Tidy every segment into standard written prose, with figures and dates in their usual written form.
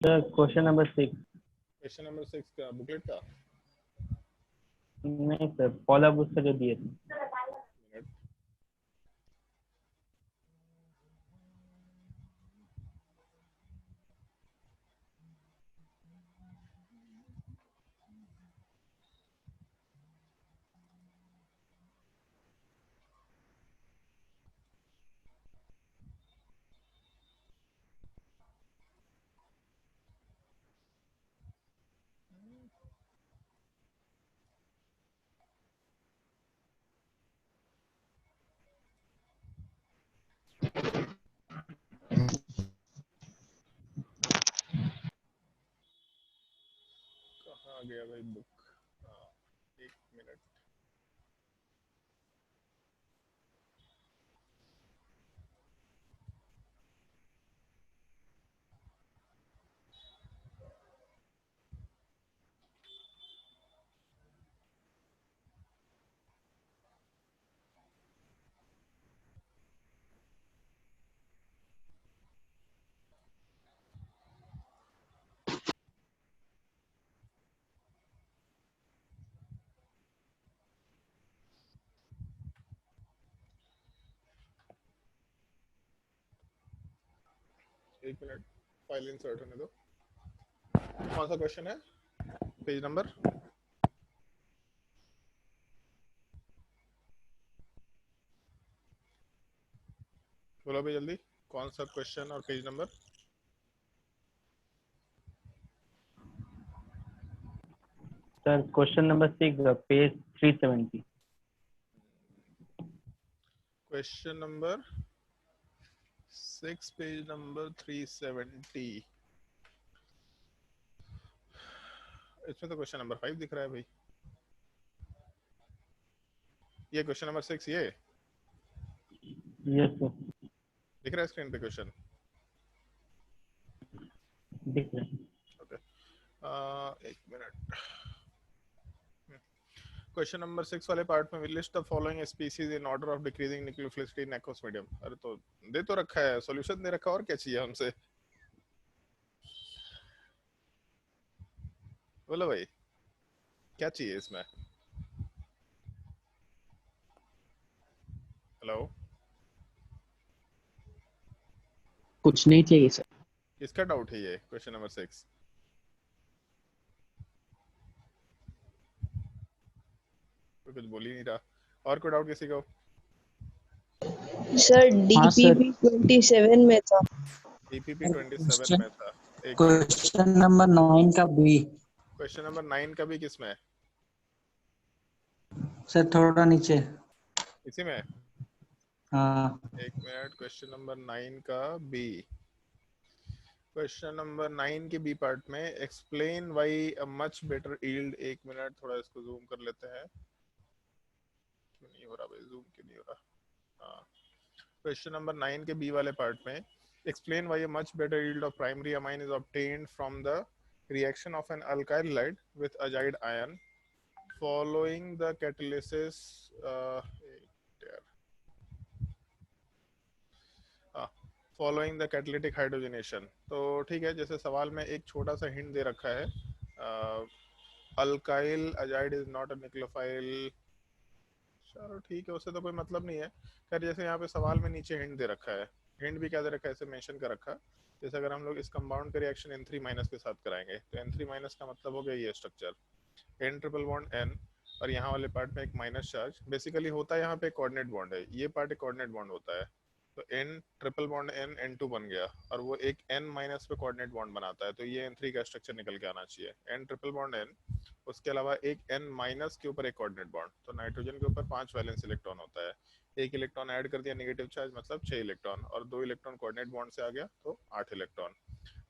Sir question number 6। Question number 6 का booklet का नहीं सर, फॉलो अप उसका जो दिए थे। मिनट। कहाँ गया भाई बुक? हाँ, एक मिनट। एक मिनट, फाइल इंसर्ट होने दो। कौन सा क्वेश्चन है? पेज नंबर बोलो भाई जल्दी। कौन सा क्वेश्चन और page number? Sir question number 6 page 370। Question number 6 page number 370। इसमें तो क्वेश्चन नंबर 5 दिख रहा है भाई। ये क्वेश्चन नंबर 6 ये यस सर, दिख रहा है स्क्रीन पे क्वेश्चन। दिख रहा है। ओके, एक मिनट। क्वेश्चन नंबर 6 वाले पार्ट में list the following species in order of decreasing nucleophilicity in aqueous medium. अरे तो दे तो रखा है, सॉल्यूशन दे रखा है, और क्या चाहिए हमसे? बोलो भाई, क्या चाहिए इसमें? हेलो, कुछ नहीं चाहिए सर। किसका डाउट है ये क्वेश्चन नंबर 6? कोई कुछ बोल ही नहीं रहा। और कोई डाउट किसी को? सर हाँ सर, डीपीपी 27 में था। डीपीपी 27 में था। एक मिनट, क्वेश्चन नंबर 9 का बी। क्वेश्चन नंबर 9 का भी किसमें है? सर थोड़ा नीचे। इसी में? हाँ एक मिनट, क्वेश्चन नंबर 9 का बी। क्वेश्चन नंबर 9 के बी पार्ट में explain why a much better yield. एक मिनट, थोड़ा इसको जूम कर लेते हैं। क्यों नहीं हो रहा भाई, जूम क्यों नहीं हो रहा? हाँ, क्वेश्चन नंबर 9 के बी वाले पार्ट में explain why a much better yield of primary amine is obtained from the reaction of an alkyl halide with azide ion following the catalysis following the catalytic hydrogenation. तो ठीक है, जैसे सवाल में एक छोटा सा हिंट दे रखा है, alkyl azide is not a nucleophile. चलो ठीक है, उससे तो कोई मतलब नहीं है। खैर, जैसे यहाँ पे सवाल में नीचे हिंट दे रखा है, हिंट भी क्या दे रखा है, ऐसे मेंशन कर रखा है। जैसे अगर हम लोग इस कंपाउंड का रिएक्शन N3 माइनस के साथ कराएंगे तो N3 माइनस का मतलब हो गया ये structure N triple bond N, और यहाँ वाले पार्ट में एक माइनस चार्ज। बेसिकली होता है यहाँ पे कोऑर्डिनेट बॉन्ड है, ये पार्ट एक कोऑर्डिनेट बॉन्ड होता है। तो N triple bond N N2 बन गया, और वो एक N माइनस पे कोऑर्डिनेट बॉन्ड बनाता है, तो ये N3 का स्ट्रक्चर निकल के आना चाहिए। N ट्रिपल बॉन्ड N, उसके अलावा एक N माइनस के ऊपर एक कोऑर्डिनेट बॉन्ड। तो नाइट्रोजन के ऊपर 5 वैलेंस इलेक्ट्रॉन होता है, एक इलेक्ट्रॉन ऐड कर दिया नेगेटिव चार्ज, मतलब 6 इलेक्ट्रॉन, और 2 इलेक्ट्रॉन कोऑर्डिनेट बॉन्ड से आ गया तो 8 इलेक्ट्रॉन।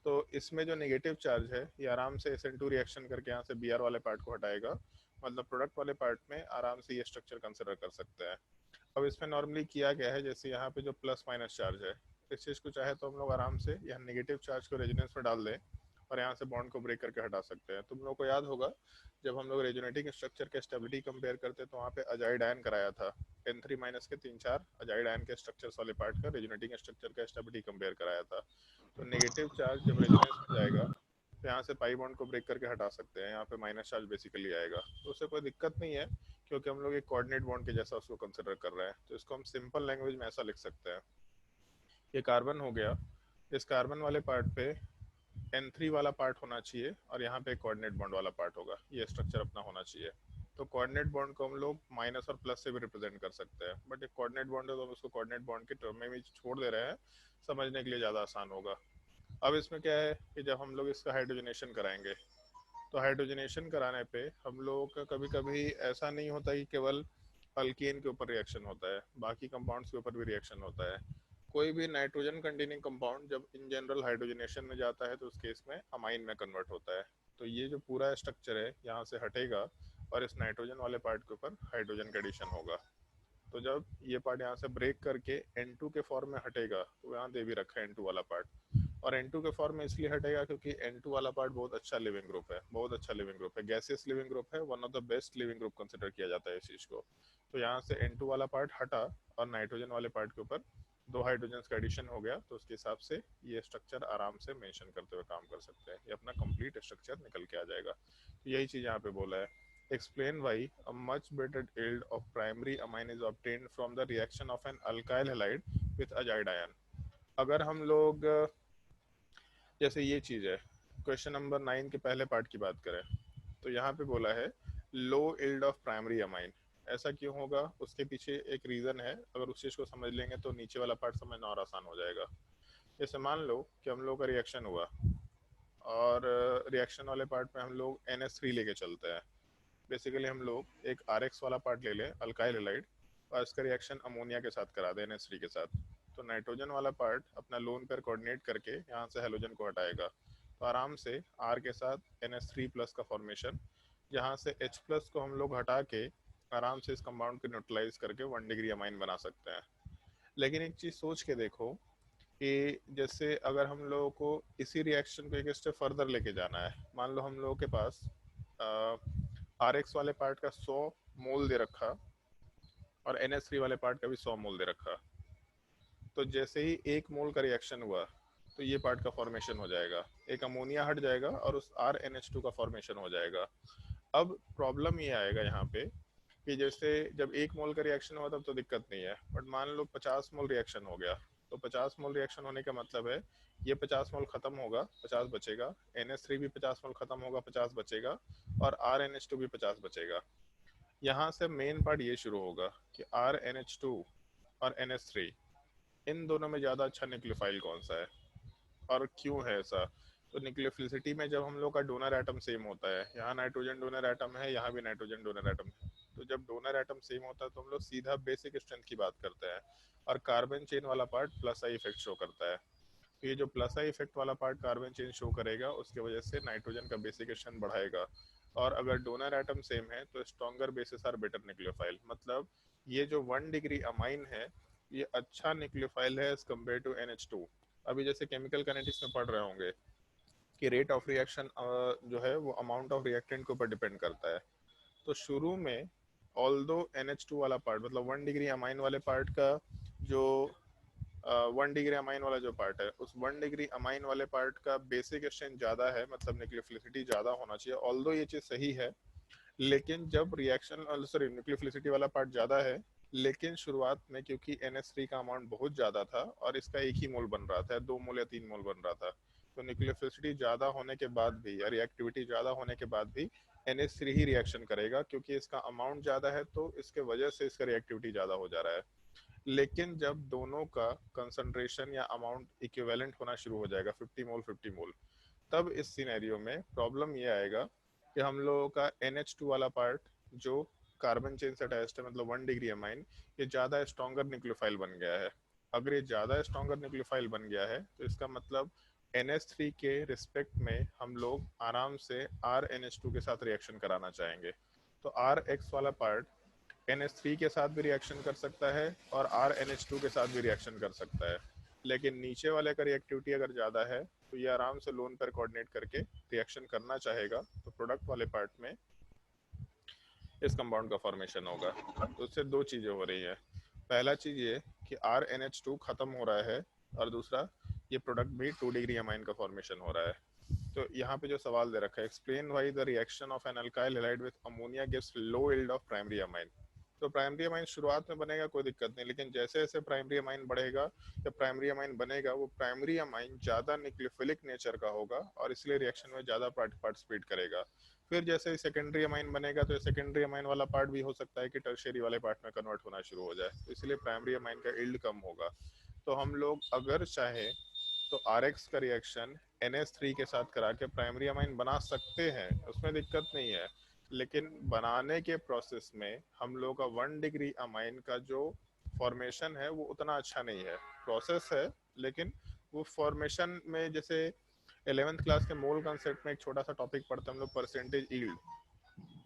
तो इसमें जो नेगेटिव चार्ज है ये आराम से SN2 रिएक्शन करके यहाँ से Br वाले पार्ट को हटाएगा, मतलब प्रोडक्ट वाले पार्ट में आराम से ये स्ट्रक्चर कंसिडर कर सकते हैं। अब इसमें नॉर्मली किया गया है, जैसे यहाँ पे जो प्लस माइनस चार्ज है, इस चीज़ को चाहे तो हम लोग आराम से यहाँ नेगेटिव चार्ज को रेजोनेंस में डाल दें और यहाँ से बॉन्ड को ब्रेक करके हटा सकते हैं। तुम लोग को याद होगा जब हम लोग रेजोनेटिंग स्ट्रक्चर के स्टेबिलिटी कंपेयर करते तो वहाँ पे अजाइड आयन कराया था, N3 माइनस के 3-4 अजाइड आयन के स्ट्रक्चर्स वाले पार्ट का रेजोनेटिंग स्ट्रक्चर का स्टेबिलिटी कंपेयर कराया था। तो नेगेटिव चार्ज जब रेजोनेंस में जाएगा तो यहाँ से पाई बॉन्ड को ब्रेक करके हटा सकते हैं, यहाँ पे माइनस चार्ज बेसिकली आएगा, तो उससे कोई दिक्कत नहीं है क्योंकि हम लोग एक कोऑर्डिनेट बॉन्ड के जैसा उसको कंसिडर कर रहे हैं। तो इसको हम सिंपल लैंग्वेज में ऐसा लिख सकते हैं, ये कार्बन हो गया, इस कार्बन वाले पार्ट पे N3 वाला पार्ट होना चाहिए और यहाँ पे कोऑर्डिनेट बॉन्ड वाला पार्ट होगा, ये स्ट्रक्चर अपना होना चाहिए। तो कोऑर्डिनेट बॉन्ड को हम लोग माइनस और प्लस से भी रिप्रेजेंट कर सकते हैं, बट एक कोऑर्डिनेट बॉन्ड है तो हम उसको कोऑर्डिनेट बॉन्ड के टर्म में भी छोड़ दे रहे हैं, समझने के लिए ज़्यादा आसान होगा। अब इसमें क्या है कि जब हम लोग इसका हाइड्रोजनेशन कराएंगे तो हाइड्रोजनेशन कराने पे हम लोग का कभी कभी ऐसा नहीं होता कि केवल अल्केन के ऊपर रिएक्शन होता है, बाकी कंपाउंड्स के ऊपर भी रिएक्शन होता है। कोई भी नाइट्रोजन कंटेनिंग कंपाउंड जब इन जनरल हाइड्रोजनेशन में जाता है तो उस केस में अमाइन में कन्वर्ट होता है। तो ये जो पूरा स्ट्रक्चर है यहाँ से हटेगा और इस नाइट्रोजन वाले पार्ट के ऊपर हाइड्रोजन का एडिशन होगा। तो जब ये पार्ट यहाँ से ब्रेक करके N2 के फॉर्म में हटेगा तो यहाँ दे भी रखा है N2 वाला पार्ट, और N2 के फॉर्म में इसलिए हटेगा क्योंकि N2 वाला पार्ट बहुत अच्छा लिविंग ग्रुप है, बहुत अच्छा लिविंग ग्रुप है, गैसियस लिविंग ग्रुप है, one of the best leaving group consider किया जाता है इस चीज़ को। तो यहाँ से N2 वाला पार्ट हटा और नाइट्रोजन वाले पार्ट के ऊपर दो हाइड्रोजन का एडिशन हो गया, तो उसके हिसाब से ये स्ट्रक्चर आराम से मेंशन करते हुए काम कर सकते हैं, ये अपना कंप्लीट स्ट्रक्चर निकल के आ जाएगा। तो यही चीज़ यहाँ पे बोला है, explain why a much better yield of primary amine is obtained from the reaction of an alkyl halide with azide ion। अगर हम लोग जैसे ये चीज़ है, क्वेश्चन नंबर 9 के पहले पार्ट की बात करें तो यहाँ पे बोला है लो yield ऑफ प्राइमरी अमाइन। ऐसा क्यों होगा, उसके पीछे एक रीज़न है, अगर उस चीज़ को समझ लेंगे तो नीचे वाला पार्ट समझना और आसान हो जाएगा। जैसे मान लो कि हम लोग का रिएक्शन हुआ और रिएक्शन वाले पार्ट में हम लोग NH3 लेके चलते हैं। बेसिकली हम लोग एक RX वाला पार्ट ले लें अल्काइल हैलाइड और इसका रिएक्शन अमोनिया के साथ करा दें NH3 के साथ, तो नाइट्रोजन वाला पार्ट अपना लोन पेयर कोऑर्डिनेट करके यहाँ से हेलोजन को हटाएगा, तो आराम से R के साथ NH3 प्लस का फॉर्मेशन, जहाँ से H प्लस को हम लोग हटा के आराम से इस कंपाउंड को न्यूट्रलाइज करके 1 डिग्री अमाइन बना सकते हैं। लेकिन एक चीज़ सोच के देखो कि जैसे अगर हम लोगों को इसी रिएक्शन को एक स्टेप फर्दर लेके जाना है, मान लो हम लोगों के पास RX वाले पार्ट का 100 मोल दे रखा और NH3 वाले पार्ट का भी 100 मोल दे रखा, तो जैसे ही 1 मोल का रिएक्शन हुआ तो ये पार्ट का फॉर्मेशन हो जाएगा, एक अमोनिया हट जाएगा और उस RNH2 का फॉर्मेशन हो जाएगा। अब प्रॉब्लम ये आएगा यहाँ पे कि जैसे जब 1 मोल का रिएक्शन हुआ तब तो दिक्कत नहीं है, बट मान लो 50 मोल रिएक्शन हो गया, तो 50 मोल रिएक्शन होने का मतलब है ये 50 मोल खत्म होगा, 50 बचेगा, NH3 भी 50 मोल खत्म होगा, 50 बचेगा, और RNH2 भी 50 बचेगा। यहाँ से मेन पार्ट ये शुरू होगा कि RNH2 और NH3 इन दोनों में ज़्यादा अच्छा न्यूक्लियोफाइल कौन सा है और क्यों है ऐसा। तो न्यूक्लियोफिलिसिटी में जब हम लोग का डोनर एटम सेम होता है, यहाँ नाइट्रोजन डोनर एटम है, यहाँ भी नाइट्रोजन डोनर एटम है, तो जब डोनर एटम सेम होता है तो हम लोग सीधा बेसिक स्ट्रेंथ की बात करते हैं, और कार्बन चेन वाला part plus I effect show करता है। तो ये जो प्लस आई इफेक्ट वाला पार्ट कार्बन चेन शो करेगा, उसकी वजह से नाइट्रोजन का बेसिक स्ट्रेंथ बढ़ाएगा, और अगर डोनर एटम सेम है तो stronger basis are better nucleophile, मतलब ये जो 1 डिग्री अमाइन है ये अच्छा न्यूक्लियोफाइल है एज कम्पेयर टू NH2। अभी जैसे केमिकल काइनेटिक्स में पढ़ रहे होंगे कि रेट ऑफ रिएक्शन जो है वो अमाउंट ऑफ रिएक्टेंट के ऊपर डिपेंड करता है। तो शुरू में ऑल्दो NH2 वाला पार्ट मतलब 1 डिग्री अमाइन वाले पार्ट का जो 1 डिग्री अमाइन वाला जो पार्ट है, उस 1 डिग्री अमाइन वाले पार्ट का बेसिक स्ट्रेंथ ज़्यादा है, मतलब न्यूक्लियोफिलिसिटी ज़्यादा होना चाहिए, ऑल्दो ये चीज़ सही है। लेकिन जब रिएक्शन सॉरी न्यूक्लियोफिलिसिटी वाला पार्ट ज़्यादा है, लेकिन शुरुआत में क्योंकि NH3 का अमाउंट बहुत ज़्यादा था और इसका एक ही मोल बन रहा था, 2 मोल या 3 मोल बन रहा था, तो न्यूक्लियोफिलिसिटी ज़्यादा होने के बाद भी या रिएक्टिविटी ज़्यादा होने के बाद भी NH3 ही रिएक्शन करेगा, क्योंकि इसका अमाउंट ज़्यादा है तो इसके वजह से इसका रिएक्टिविटी ज़्यादा हो जा रहा है। लेकिन जब दोनों का कंसंट्रेशन या अमाउंट इक्विवेलेंट होना शुरू हो जाएगा 50 मोल 50 मोल, तब इस सिनेरियो में प्रॉब्लम ये आएगा कि हम लोगों का NH2 वाला पार्ट जो कार्बन चेन से अटैच्ड है, मतलब 1 डिग्री अमाइन, ये ज़्यादा स्ट्रॉन्गर न्यूक्लियोफाइल बन गया है। अगर ये ज़्यादा स्ट्रॉन्गर न्यूक्लियोफाइल बन गया है तो इसका मतलब NH3 के रिस्पेक्ट में हम लोग आराम से RNH2 के साथ रिएक्शन कराना चाहेंगे। तो RX वाला पार्ट NH3 के साथ भी रिएक्शन कर सकता है और RNH2 के साथ भी रिएक्शन कर सकता है, लेकिन नीचे वाले का रिएक्टिविटी अगर ज़्यादा है तो ये आराम से लोन पर कोऑर्डिनेट करके रिएक्शन करना चाहेगा, तो प्रोडक्ट वाले पार्ट में इस कंपाउंड का फॉर्मेशन होगा। तो उससे दो चीज़ें हो रही हैं, पहला चीज़ ये कि RNH2 ख़त्म हो रहा है और दूसरा ये प्रोडक्ट भी 2 डिग्री अमाइन का फॉर्मेशन हो रहा है। तो यहाँ पे जो सवाल दे रखा है, explain why the reaction of an alkyl halide with ammonia gives low yield of primary amine. तो प्राइमरी अमाइन शुरुआत में बनेगा कोई दिक्कत नहीं, लेकिन जैसे जैसे प्राइमरी अमाइन बढ़ेगा या प्राइमरी अमाइन बनेगा, वो प्राइमरी अमाइन ज़्यादा न्यूक्लियोफिलिक नेचर का होगा और इसलिए रिएक्शन में ज़्यादा पार्टिसिपेट करेगा। फिर जैसे सेकेंडरी अमाइन बनेगा तो सेकेंडरी अमाइन वाला पार्ट भी हो सकता है कि टर्शियरी वाले पार्ट में कन्वर्ट होना शुरू हो जाए, तो इसलिए प्राइमरी अमाइन का यील्ड कम होगा। तो हम लोग अगर चाहें तो RX का रिएक्शन NH3 के साथ करा के प्राइमरी अमाइन बना सकते हैं, उसमें दिक्कत नहीं है, लेकिन बनाने के प्रोसेस में हम लोग का 1 डिग्री अमाइन का जो फॉर्मेशन है वो उतना अच्छा नहीं है। प्रोसेस है लेकिन वो फॉर्मेशन में, जैसे 11th क्लास के मोल कॉन्सेप्ट में एक छोटा सा टॉपिक पढ़ते हैं हम लोग, परसेंटेज यील्ड,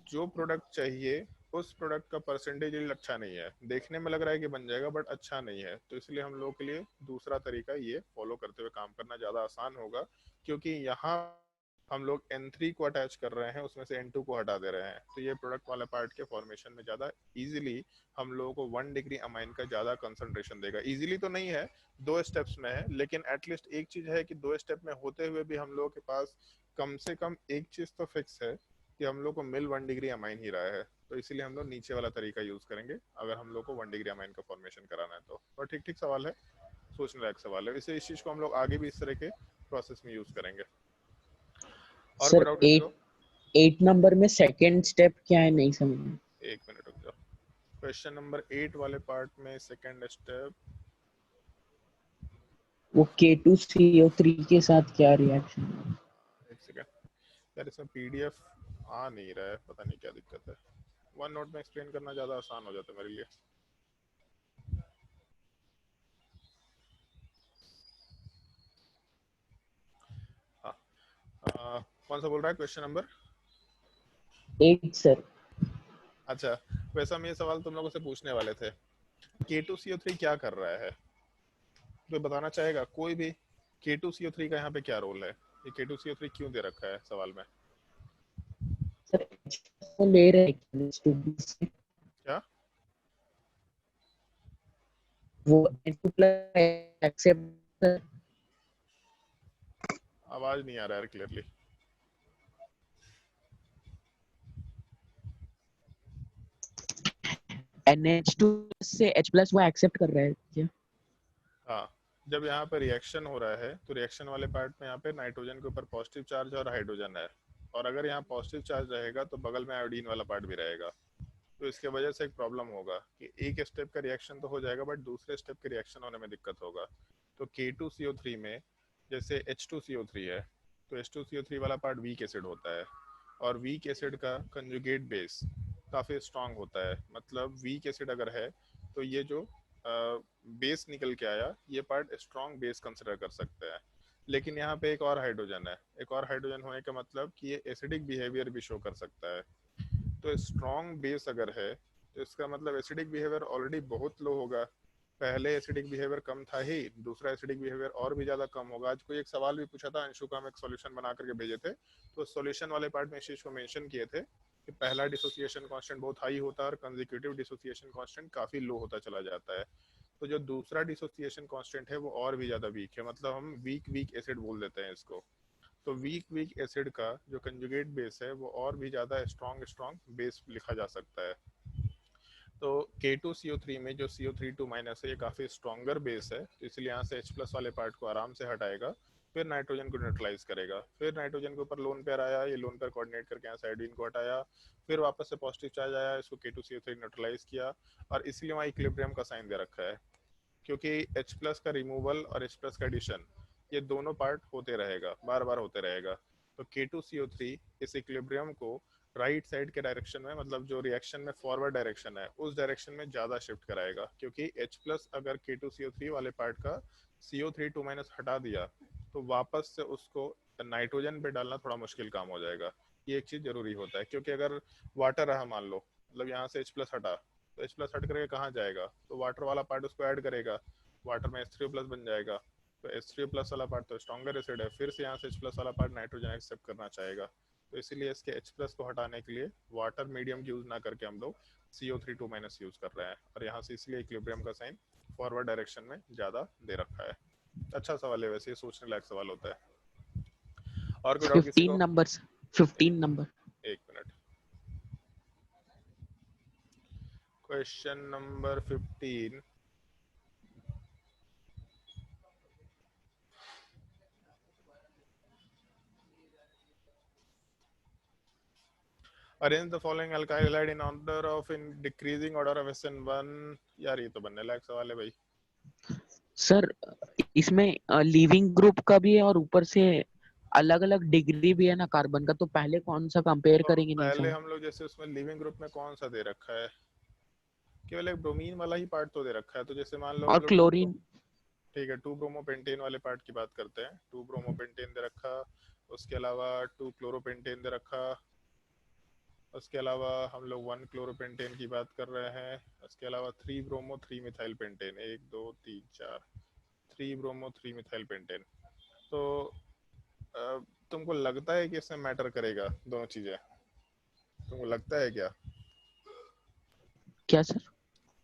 जो प्रोडक्ट चाहिए उस प्रोडक्ट का परसेंटेज यील्ड अच्छा नहीं है, देखने में लग रहा है कि बन जाएगा बट अच्छा नहीं है। तो इसलिए हम लोग के लिए दूसरा तरीका ये फॉलो करते हुए काम करना ज़्यादा आसान होगा, क्योंकि यहाँ हम लोग N3 को अटैच कर रहे हैं, उसमें से N2 को हटा दे रहे हैं, तो ये प्रोडक्ट वाला पार्ट के फॉर्मेशन में ज़्यादा इजीली हम लोगों को 1 डिग्री अमाइन का ज़्यादा कंसंट्रेशन देगा। इजीली तो नहीं है, 2 स्टेप्स में है, लेकिन एटलीस्ट एक चीज़ है कि 2 स्टेप में होते हुए भी हम लोगों के पास कम से कम एक चीज़ तो फिक्स है कि हम लोग को मिल 1 डिग्री अमाइन ही रहा है। तो इसीलिए हम लोग नीचे वाला तरीका यूज करेंगे अगर हम लोग को 1 डिग्री अमाइन का फॉर्मेशन कराना है तो। और ठीक ठीक सवाल है, सोचने लायक सवाल है, इस चीज को हम लोग आगे भी इस तरह के प्रोसेस में यूज करेंगे। और कोई सर डाउट किसी को? 8 नंबर में सेकंड स्टेप क्या है, नहीं समझ में। एक मिनट रुक जाओ। क्वेश्चन नंबर 8 वाले पार्ट में सेकंड स्टेप, वो K2CO3 के साथ क्या रिएक्शन। एक सेकंड यार, इसमें PDF आ नहीं रहा है, पता नहीं क्या दिक्कत है। वन नोट में एक्सप्लेन करना ज्यादा आसान हो जाता है मेरे लिए। हाँ, कौन सा बोल रहा है क्वेश्चन नंबर? 8 सर। अच्छा, वैसा हम ये सवाल तुम लोगों से पूछने वाले थे, K2CO3 क्या कर रहा है, तो बताना चाहेगा कोई भी? K2CO3 का यहाँ पे क्या रोल है, ये K2CO3 क्यों दे रखा है सवाल में? सर वो ले रहे हैं स्टूडेंट से, क्या वो N2 प्लस एक्सेप्ट। आवाज नहीं आ रहा है क्लियरली? NH2 से H प्लस वो एक्सेप्ट कर रहा है क्या? हाँ, जब यहाँ पे रिएक्शन हो रहा है तो रिएक्शन वाले पार्ट में यहाँ पे नाइट्रोजन के ऊपर पॉजिटिव चार्ज और हाइड्रोजन है, और अगर यहाँ पॉजिटिव चार्ज रहेगा तो बगल में आयोडीन वाला पार्ट भी रहेगा। तो इसके वजह से एक प्रॉब्लम होगा कि एक स्टेप का रिएक्शन तो हो जाएगा बट दूसरे स्टेप के रिएक्शन होने में दिक्कत होगा। तो K2CO3 में जैसे H2CO3 है, तो H2CO3 वाला पार्ट वीक एसिड होता है, और वीक एसिड का कंजुगेट बेस काफ़ी स्ट्रांग होता है। मतलब वीक एसिड अगर है तो ये जो बेस निकल के आया, ये पार्ट स्ट्रांग बेस कंसिडर कर सकते हैं। लेकिन यहाँ पे एक और हाइड्रोजन है, एक और हाइड्रोजन होने का मतलब कि ये एसिडिक बिहेवियर भी शो कर सकता है। तो स्ट्रॉन्ग बेस अगर है तो इसका मतलब एसिडिक बिहेवियर ऑलरेडी बहुत लो होगा, पहले एसिडिक बिहेवियर कम था ही, दूसरा एसिडिक बिहेवियर और भी ज्यादा कम होगा। आज कोई एक सवाल भी पूछा था अंशु का, हम एक सॉल्यूशन बना करके भेजे थे, तो सॉल्यूशन वाले पार्ट में इस चीज को मेंशन किए थे कि पहला डिसोसिएशन कांस्टेंट बहुत हाई होता है और कंसेक्यूटिव डिसोसिएशन कांस्टेंट काफी लो होता चला जाता है। तो जो दूसरा डिसोसिएशन कांस्टेंट है वो और भी ज्यादा वीक है, मतलब हम वीक वीक एसिड बोल देते हैं इसको। तो वीक एसिड का जो कंजुगेट बेस है वो और भी ज़्यादा स्ट्रॉन्ग बेस लिखा जा सकता है। तो K2CO3 में जो CO3 है ये काफ़ी स्ट्रॉन्गर बेस है, तो इसलिए यहाँ से H प्लस वाले पार्ट को आराम से हटाएगा, फिर नाइट्रोजन को न्यूट्रलाइज करेगा, फिर नाइट्रोजन के ऊपर लोन पेयर आया, ये लोन पेयर कोऑर्डिनेट करके यहाँ साइडीन को हटाया, फिर वापस से पॉजिटिव चार्ज आया, इसको K2CO3 न्यूट्रलाइज किया, और इसलिए वहाँ इक्विलिब्रियम का साइन दे रखा है, क्योंकि H प्लस का रिमूवल और H प्लस का एडिशन ये दोनों पार्ट होते रहेगा, बार बार होते रहेगा। तो K2CO3 इस इक्विलिब्रियम को राइट साइड के डायरेक्शन में, मतलब जो रिएक्शन में फॉरवर्ड डायरेक्शन है उस डायरेक्शन में ज़्यादा शिफ्ट कराएगा, क्योंकि H प्लस अगर K2CO3 वाले पार्ट का CO3 हटा दिया तो वापस से उसको नाइट्रोजन पे डालना थोड़ा मुश्किल काम हो जाएगा। ये एक चीज़ जरूरी होता है, क्योंकि अगर वाटर रहा मान लो, मतलब यहाँ से H प्लस हटा, तो H प्लस हट करके कहाँ जाएगा, तो वाटर वाला पार्ट उसको ऐड करेगा, वाटर में H3O प्लस बन जाएगा, तो H3O प्लस वाला पार्ट तो स्ट्रॉन्गर एसिड है, फिर से यहाँ से H प्लस वाला पार्ट नाइट्रोजन एक्सेप्ट करना चाहेगा। तो इसीलिए इसके H प्लस को हटाने के लिए वाटर मीडियम यूज ना करके हम लोग CO3 यूज कर रहे हैं, और यहाँ से इसलिए इक्विलिब्रियम का साइन फॉरवर्ड डायरेक्शन में ज़्यादा दे रखा है। अच्छा सवाल है वैसे, ये सोचने लायक सवाल होता है। और कोई डाउट किसी 15 को? Numbers 15 number. एक minute, question number 15। Arrange the following alkyl halide in order of in decreasing order of SN1। यार ये तो बनने लायक सवाल है भाई। सर इसमें लीविंग ग्रुप का भी है और ऊपर से अलग अलग डिग्री भी है ना कार्बन का, तो पहले कौन सा कंपेयर तो करेंगे नहीं पहले सर? हम लोग जैसे उसमें लिविंग ग्रुप में कौन सा दे रखा है, केवल एक ब्रोमीन वाला ही पार्ट तो दे रखा है। तो जैसे मान लो हम और लोग क्लोरीन। ठीक है 2 ब्रोमोपेंटेन वाले पार्ट की बात करते हैं। 2 ब्रोमोपेंटेन दे रखा, उसके अलावा 2 क्लोरोपेंटेन दे रखा, उसके अलावा हम लोग 1 क्लोरोपेंटेन की बात कर रहे हैं, उसके अलावा 3 bromo 3 methyl pentane, 1 2 3 4 3 bromo 3 methyl pentane. तो तुमको लगता है कि इसमें मैटर करेगा दोनों चीजें? तुमको लगता है क्या? क्या सर?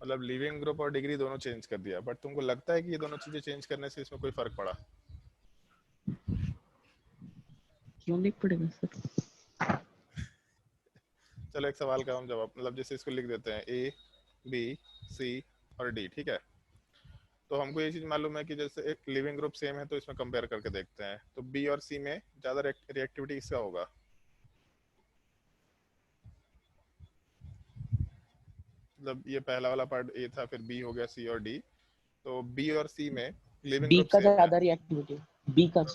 मतलब लिविंग ग्रुप और डिग्री दोनों चेंज कर दिया, बट तुमको लगता है कि ये दोनों चीजें चेंज करने से इसमें कोई फर्क पड़ा? क्यों नहीं पड़ेगा सर? चलो एक सवाल का हम जवाब, मतलब जैसे इसको लिख देते हैं A B C और D, ठीक है। तो हमको ये चीज मालूम है कि जैसे एक लिविंग ग्रुप सेम है तो इसमें कंपेयर करके देखते हैं, तो B और C में ज्यादा रिएक्टिविटी किसका होगा? मतलब ये पहला वाला पार्ट A था, फिर B हो गया, C और D। तो B और C में लिविंग बी ग्रुप का सेम है। ज्यादा रिएक्टिविटी, बी का।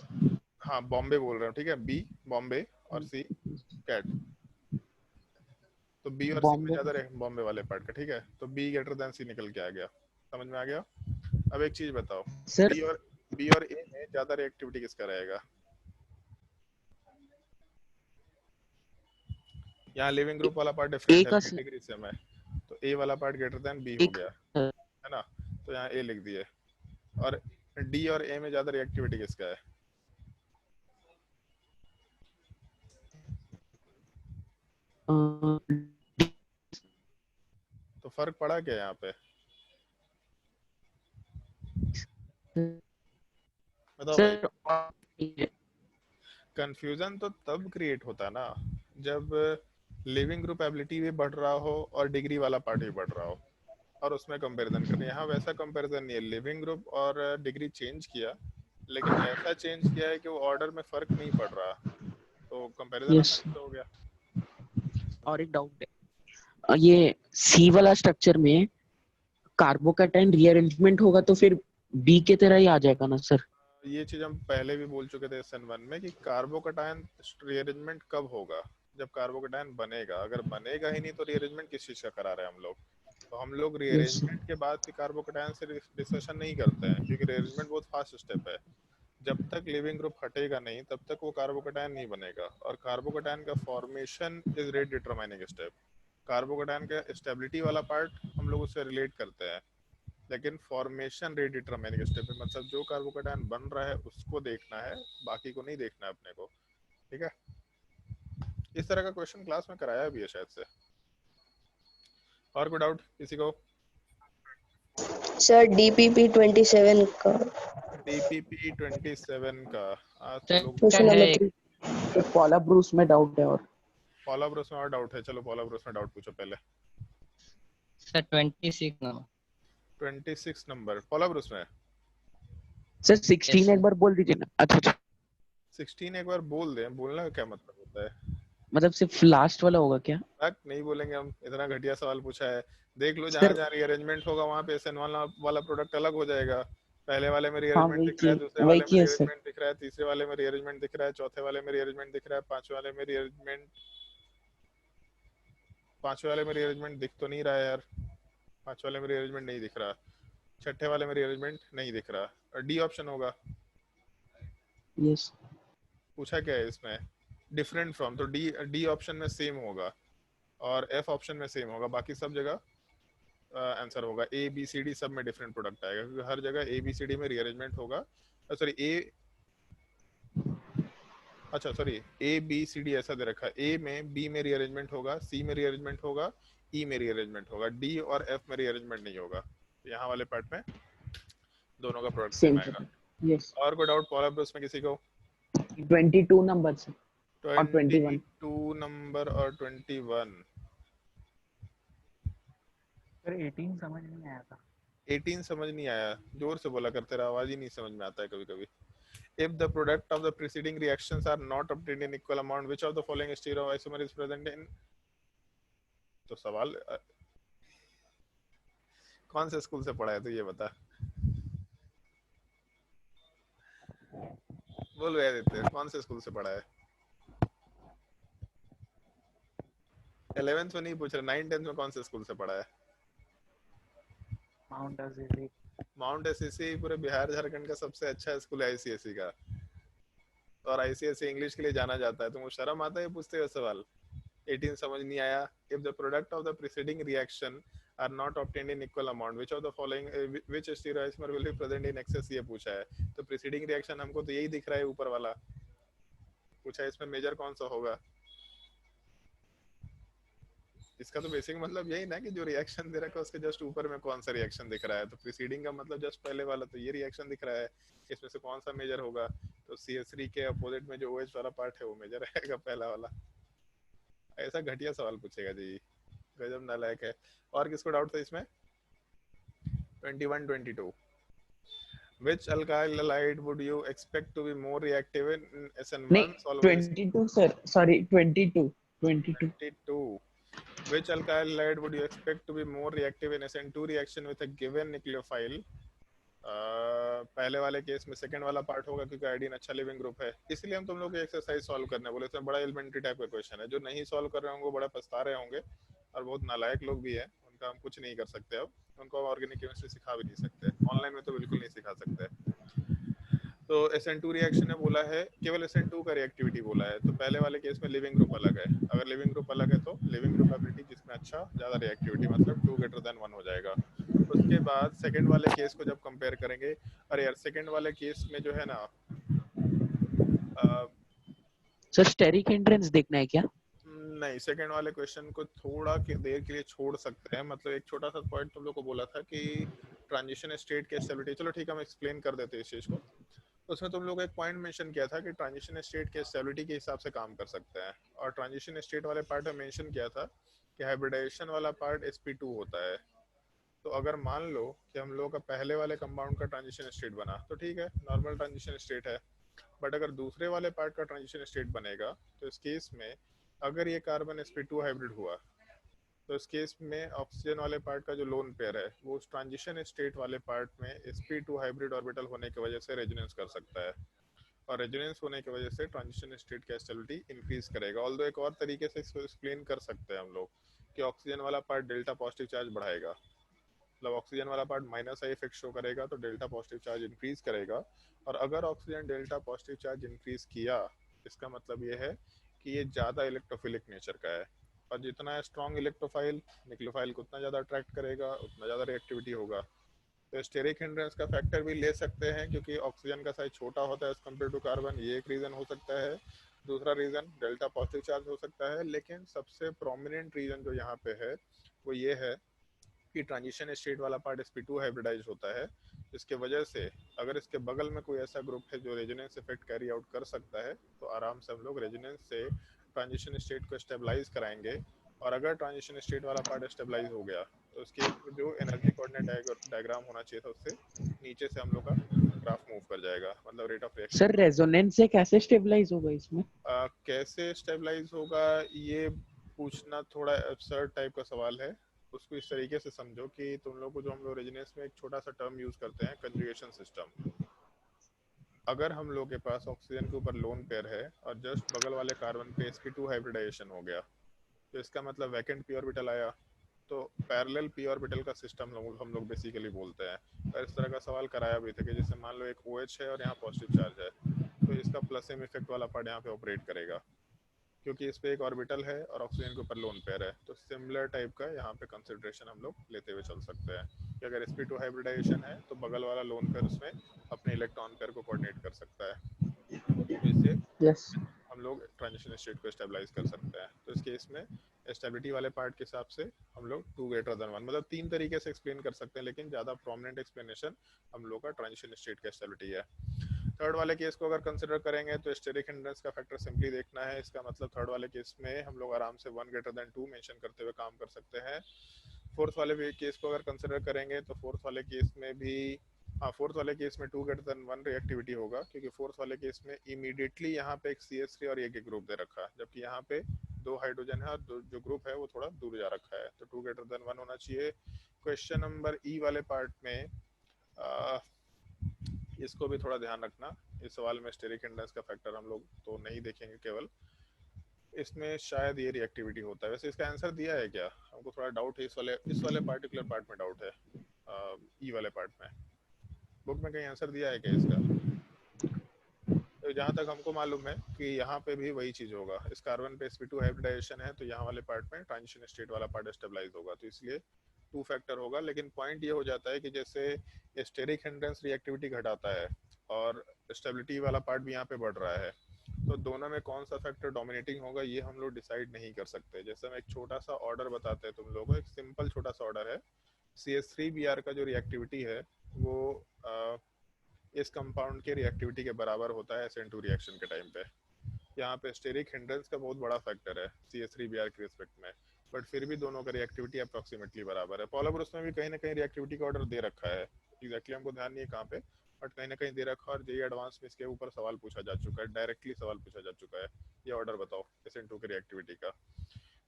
हाँ बॉम्बे बोल रहा हूँ, ठीक है। B बॉम्बे और C कैट। तो B और C में बॉम्बे। ज्यादा बॉम्बे वाले पार्ट का, ठीक है। तो B ग्रेटर देन C निकल के आ गया, समझ में आ गया? अब एक चीज बताओ, सर बी और ए में ज्यादा रिएक्टिविटी किसका रहेगा? यहाँ लिविंग ग्रुप वाला पार्ट ए डिफरेंट है का लेकिन डिग्री सेम है। तो ए वाला पार्ट ग्रेटर देन बी हो एक। गया, है ना। तो यहाँ ए लिख दिए। और डी और ए में ज्यादा रिएक्टिविटी किसका है? तो फर्क पड़ा क्या यहाँ पे? बताओ भाई। सर कंफ्यूजन तो तब क्रिएट होता है ना जब लिविंग ग्रुप एबिलिटी भी बढ़ रहा हो और डिग्री वाला पार्ट भी बढ़ रहा हो, और उसमें कंपैरिजन करना। यहाँ वैसा कंपैरिजन नहीं है, लिविंग ग्रुप और डिग्री चेंज किया लेकिन ऐसा चेंज किया है कि वो ऑर्डर में फर्क नहीं पड़ रहा, तो कंपैरिजन यस। आसानी से हो गया। और एक डाउट है, ये सी वाला स्ट्रक्चर में कार्बोकैटायन रीअरेंजमेंट होगा तो फिर बी के तरह ही आ जाएगा ना सर? ये चीज हम पहले भी बोल चुके थे SN1 में कि कार्बोकैटायन रीअरेंजमेंट कब होगा? जब कार्बोकैटायन बनेगा। अगर बनेगा ही नहीं तो रीअरेंजमेंट किस चीज का करा रहे हैं हम लोग? तो हम लोग यस। रीअरेंजमेंट के बाद फिर कार्बोकैटायन से डिस्कशन नहीं करते हैं, क्योंकि रीअरेंजमेंट बहुत फास्ट स्टेप है। जब तक लिविंग ग्रुप हटेगा नहीं तब तक वो कार्बोकैटायन नहीं बनेगा, और कार्बोकैटायन का formation is rate determining step. Carbocation का स्टेबिलिटी वाला पार्ट हम लोग उससे रिलेट करते हैं, लेकिन फॉर्मेशन रेट डिटरमाइनिंग स्टेप है। मतलब जो कार्बोकैटायन बन रहा है उसको देखना है, बाकी को नहीं देखना है अपने को, ठीक है। इस तरह का क्वेश्चन क्लास में कराया भी है शायद से। और कोई डाउट किसी को? सर DPP 27 का DPP 27 का आज तो सर लोग क्वेश्चन है नंबर एक 3। तो पॉला ब्रूस में डाउट है। और पॉला ब्रूस में और डाउट है? चलो पॉला ब्रूस में डाउट पूछो पहले। Sir 26 number. 26 नंबर पॉला ब्रूस में। सर 16 एक बार बोल दीजिए ना। अच्छा 16 एक बार बोल दें, बोलने का क्या मतलब होता है? मतलब सिर्फ लास्ट वाला होगा क्या? तक नहीं बोलेंगे हम, इतना घटिया सवाल पूछा है। देख लो जहाँ सर जहाँ रीअरेंजमेंट होगा वहाँ पे SN1 वाला प्रोडक्ट अलग हो जाएगा। पहले वाले में हाँ रीअरेंजमेंट वही दिख रहा है, दूसरे किए, वही वाले में किए सर। रीअरेंजमेंट दिख रहा है, तीसरे वाले में रीअरेंजमेंट दिख रहा है, चौथे वाले में रीअरेंजमेंट दिख रहा है, पांचवे वाले में रीअरेंजमेंट दिख तो नहीं रहा है यार। पांचवे वाले में रीअरेंजमेंट नहीं दिख रहा, छठे वाले में रीअरेंजमेंट नहीं दिख रहा, और डी ऑप्शन होगा। यस। पूछा क्या है इसमें? डिफरेंट फ्रॉम, तो डी ऑप्शन में सेम होगा और एफ ऑप्शन में सेम होगा, बाकी सब जगह आंसर होगा। ए बी सी डी सब में डिफरेंट प्रोडक्ट आएगा, क्योंकि हर जगह ए बी सी डी में रीअरेंजमेंट होगा। Sorry A B C D ऐसा दे रखा है, ए में बी में रीअरेंजमेंट होगा, सी में रीअरेंजमेंट होगा, ई में रीअरेंजमेंट होगा, डी और एफ में रीअरेंजमेंट नहीं होगा। यहाँ वाले पार्ट में दोनों का प्रोडक्ट सेम सेम आएगा। सर। यस। और कोई डाउट पॉला ब्रूस में किसी को? 22 नंबर से और 21 22 नंबर और 21। सर 18 समझ नहीं आया था। 18 समझ नहीं आया, जोर से बोला कर, तेरा आवाज ही नहीं समझ में आता है कभी कभी। If the product of the preceding reactions are not obtained in equal amount, which of the following stereoisomer is present in? तो सवाल कौन से स्कूल से पढ़ा है तो ये बता। बोल भैया देते कौन से स्कूल से पढ़ा है? 11th में नहीं पूछ रहा, 9th 10th में कौन से स्कूल से पढ़ा है? माउंट अजीजी। माउंट एसएससी पूरे बिहार झारखंड का सबसे अच्छा स्कूल है आईसीएसई का, और आईसीएसई इंग्लिश के लिए जाना जाता है। तुमको शर्म आता है पूछते हुए सवाल? 18 समझ नहीं आया। If the product of the preceding reaction are not obtained in equal amount, which of the following which stereoisomer will be present in excess, ये पूछा है। तो preceding reaction हमको तो यही दिख रहा है ऊपर वाला, पूछा है इसमें मेजर कौन सा होगा। इसका तो बेसिक मतलब यही ना कि जो रिएक्शन दे रखा है उसके जस्ट ऊपर में कौन सा रिएक्शन दिख रहा है। तो प्रीसीडिंग का मतलब जस्ट पहले वाला, तो ये रिएक्शन दिख रहा है, इसमें से कौन सा मेजर होगा? तो CH3 के अपोजिट में जो OH वाला पार्ट है वो मेजर रहेगा पहला वाला। ऐसा घटिया सवाल पूछेगा जी, गजब नालायक है। और किसको डाउट था इसमें? 21 22 Which alkyl halide would you expect to be more reactive in SN1 नहीं soluble? 22 sir, sorry 22 22 Which alkyl halide would you expect to be more reactive in SN2 reaction with a given nucleophile? पहले वाले case में second वाला part होगा क्योंकि iodine अच्छा leaving group है, इसलिए हम तुम लोग को एक्सरसाइज सॉल्व करने बोले। इसमें बड़ा एलिमेंट्री टाइप का क्वेश्चन है, जो नहीं सॉल्व कर रहे होंगे बड़ा पछता रहे होंगे, और बहुत नालायक लोग भी है, उनका हम कुछ नहीं कर सकते। अब उनको ऑर्गेनिक केमिस्ट्री सिखा भी नहीं सकते, ऑनलाइन में तो बिल्कुल नहीं सिखा सकते। तो SN2 रिएक्शन ने बोला है, केवल SN2 का रिएक्टिविटी बोला है, तो पहले वाले केस में लिविंग ग्रुप अलग है। अगर लिविंग ग्रुप अलग है तो लिविंग ग्रुप एबिलिटी जिसमें अच्छा ज्यादा रिएक्टिविटी, मतलब 2 greater than 1 हो जाएगा। उसके बाद सेकंड वाले केस को जब कंपेयर करेंगे, अरे यार सेकंड वाले केस में जो है ना सर स्टेरिक हिंड्रेंस देखना है क्या? नहीं, सेकंड वाले क्वेश्चन को थोड़ा देर के लिए छोड़ सकते हैं। मतलब एक छोटा सा पॉइंट तुम लोग को बोला था कि ट्रांजिशन स्टेट की स्टेबिलिटी, चलो ठीक है हम एक्सप्लेन कर देते हैं इस चीज को। उसमें तुम लोग को एक पॉइंट मेंशन किया था कि ट्रांजिशन स्टेट के स्टेबिलिटी के हिसाब से काम कर सकते हैं, और ट्रांजिशन स्टेट वाले पार्ट में मेंशन किया था कि हाइब्रिडाइजेशन वाला पार्ट sp2 होता है। तो अगर मान लो कि हम लोग का पहले वाले कंपाउंड का ट्रांजिशन स्टेट बना तो ठीक है, नॉर्मल ट्रांजिशन स्टेट है। बट अगर दूसरे वाले पार्ट का ट्रांजिशन स्टेट बनेगा तो इस केस में अगर ये कार्बन sp2 हाइब्रिड हुआ तो इस केस में ऑक्सीजन वाले पार्ट का जो लोन पेयर है वो उस ट्रांजिशन स्टेट वाले पार्ट में sp2 हाइब्रिड ऑर्बिटल होने की वजह से रेजोनेंस कर सकता है, और रेजोनेंस होने की वजह से ट्रांजिशन स्टेट की स्टेबिलिटी इंक्रीज करेगा। ऑल्दो एक और तरीके से इसको एक्सप्लेन कर सकते हैं हम लोग कि ऑक्सीजन वाला पार्ट डेल्टा पॉजिटिव चार्ज बढ़ाएगा, मतलब ऑक्सीजन वाला part minus I effect show करेगा तो डेल्टा पॉजिटिव चार्ज इंक्रीज करेगा। और अगर oxygen delta positive charge increase किया, इसका मतलब ये है कि ये ज़्यादा इलेक्ट्रोफिलिक नेचर का है, और जितना स्ट्रॉन्ग इलेक्ट्रोफाइल न्यूक्लियोफाइल को उतना ज़्यादा अट्रैक्ट करेगा, उतना ज़्यादा रिएक्टिविटी होगा। तो स्टेरिक हिंड्रेंस का फैक्टर भी ले सकते हैं क्योंकि ऑक्सीजन का साइज छोटा होता है एज कम्पेयर टू कार्बन, ये एक रीज़न हो सकता है। दूसरा रीज़न डेल्टा पॉजिटिव चार्ज हो सकता है, लेकिन सबसे प्रोमिनेंट रीज़न जो यहाँ पे है वो ये है कि ट्रांजिशन स्टेट वाला पार्ट sp2 हाइब्रिडाइज होता है, जिसके वजह से अगर इसके बगल में कोई ऐसा ग्रुप है जो रेजोनेंस इफेक्ट कैरी आउट कर सकता है तो आराम से हम लोग रेजोनेंस से ट्रांजिशन स्टेट को स्टेबलाइज कराएंगे। और अगर ट्रांजिशन स्टेट वाला पार्ट स्टेबलाइज हो गया तो उसके जो एनर्जी कोऑर्डिनेट डायग्राम होना चाहिए था उससे नीचे से हम लोग का ग्राफ मूव कर जाएगा, मतलब rate of reaction. Sir resonance से कैसे स्टेबलाइज होगा इसमें? कैसे स्टेबलाइज होगा ये पूछना थोड़ा एब्सर्ड टाइप का सवाल है। उसको इस तरीके से समझो कि तुम लोग को जो हम लोग रेजोनेंस में एक छोटा सा टर्म यूज करते हैं कंजुगेशन सिस्टम। अगर हम लोग के पास ऑक्सीजन के ऊपर लोन पेयर है और जस्ट बगल वाले कार्बन पे sp2 हाइब्रिडाइजेशन हो गया तो इसका मतलब वैकेंट p ऑर्बिटल आया, तो पैरेलल p ऑर्बिटल का सिस्टम हम लोग बेसिकली बोलते हैं। और इस तरह का सवाल कराया भी था कि जैसे मान लो एक OH है और यहाँ पॉजिटिव चार्ज है तो इसका प्लस m इफेक्ट वाला पार्ट यहाँ पे ऑपरेट करेगा क्योंकि इस पे एक ऑर्बिटल है और ऑक्सीजन के ऊपर लोन पेयर है। तो सिमिलर टाइप का यहाँ पे कंसिडरेशन हम लोग लेते हुए चल सकते हैं कि अगर sp2 हाइब्रिडाइजेशन है तो बगल वाला लोन पेयर उसमें अपने इलेक्ट्रॉन पेयर को कोऑर्डिनेट कर सकता है, तो इससे यस हम लोग ट्रांजिशन स्टेट को स्टेबलाइज कर सकते हैं। तो इस केस में स्टेबिलिटी वाले पार्ट के हिसाब से हम लोग 2 greater than 1 मतलब 3 तरीके से एक्सप्लेन कर सकते हैं, लेकिन ज़्यादा प्रोमिनेंट एक्सप्लेनेशन हम लोग का ट्रांजिशन स्टेट का स्टेबिलिटी है। थर्ड वाले केस को अगर कंसिडर करेंगे तो स्टेरिक हिंड्रेंस का फैक्टर सिंपली देखना है। इसका मतलब थर्ड वाले केस में हम लोग आराम से 1 ग्रेटर देन 2 मेंशन करते हुए काम कर सकते हैं। फोर्थ वाले केस को अगर कंसिडर करेंगे तो फोर्थ वाले केस में भी फोर्थ वाले केस में 2 ग्रेटर देन 1 रिएक्टिविटी होगा, क्योंकि फोर्थ वाले केस में इमीडिएटली यहाँ पे एक CH3 और एक ग्रुप दे रखा है, जबकि यहाँ पे 2 हाइड्रोजन है और जो ग्रुप है वो थोड़ा दूर जा रखा है, तो 2 ग्रेटर देन 1 होना चाहिए। क्वेश्चन नंबर ई वाले पार्ट में इसको भी थोड़ा ध्यान रखना। इस सवाल में स्टेरिक हिंड्रेंस का फैक्टर हम लोग तो नहीं देखेंगे, केवल इसमें शायद ये रिएक्टिविटी होता है। वैसे इसका आंसर दिया है क्या? हमको थोड़ा डाउट है, इस वाले पार्टिकुलर पार्ट में डाउट है, ई वाले पार्ट में बुक में कहीं आंसर दिया है क्या इसका? तो जहाँ तक हमको मालूम है कि यहाँ पे भी वही चीज होगा। इस कार्बन पे sp2 हाइब्रिडाइजेशन है, तो यहाँ वाले पार्ट में ट्रांजिशन स्टेट वाला पार्ट स्टेबलाइज होगा, तो इसलिए 2 फैक्टर होगा। लेकिन पॉइंट ये हो जाता है कि जैसे स्टेरिक हिंड्रेंस रिएक्टिविटी घटाता है और स्टेबिलिटी वाला पार्ट भी यहाँ पे बढ़ रहा है, तो दोनों में कौन सा फैक्टर डोमिनेटिंग होगा ये हम लोग डिसाइड नहीं कर सकते। जैसे हम एक छोटा सा ऑर्डर बताते हैं तुम लोगों को, एक सिंपल छोटा सा ऑर्डर है। CH3Br का जो रिएक्टिविटी है वो इस कंपाउंड के रिएक्टिविटी के बराबर होता है SN2 रिएक्शन के टाइम पे। यहाँ पे स्टेरिक हिंड्रेंस का बहुत बड़ा फैक्टर है CH3Br के रिस्पेक्ट में, बट फिर भी दोनों का रिएक्टिविटी अप्रोक्सीमेटली बराबर है। पॉलीमर्स में भी कहीं ना कहीं रिएक्टिविटी का ऑर्डर दे रखा है, एग्जैक्टली हमको ध्यान नहीं है कहाँ पे, बट कहीं ना कहीं दे रखा है। और जेईई एडवांस में इसके ऊपर सवाल पूछा जा चुका है, डायरेक्टली सवाल पूछा जा चुका है, ये ऑर्डर बताओ SN2 के रिएक्टिविटी का।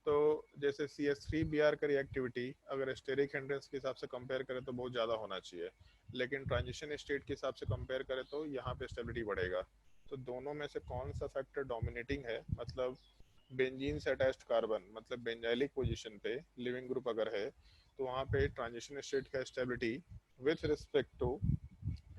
तो जैसे CH3Br का रिएक्टिविटी अगर स्टेरिक हिंड्रेंस के हिसाब से कंपेयर करें तो बहुत ज़्यादा होना चाहिए, लेकिन ट्रांजिशन स्टेट के हिसाब से कंपेयर करें तो यहाँ पे स्टेबिलिटी बढ़ेगा। तो दोनों में से कौन सा फैक्टर डोमिनेटिंग है, मतलब बेंजीन से अटैच्ड कार्बन, मतलब बेंजाइलिक पोजीशन पे लिविंग ग्रुप अगर है तो वहाँ पे ट्रांजिशन स्टेट का stability with respect to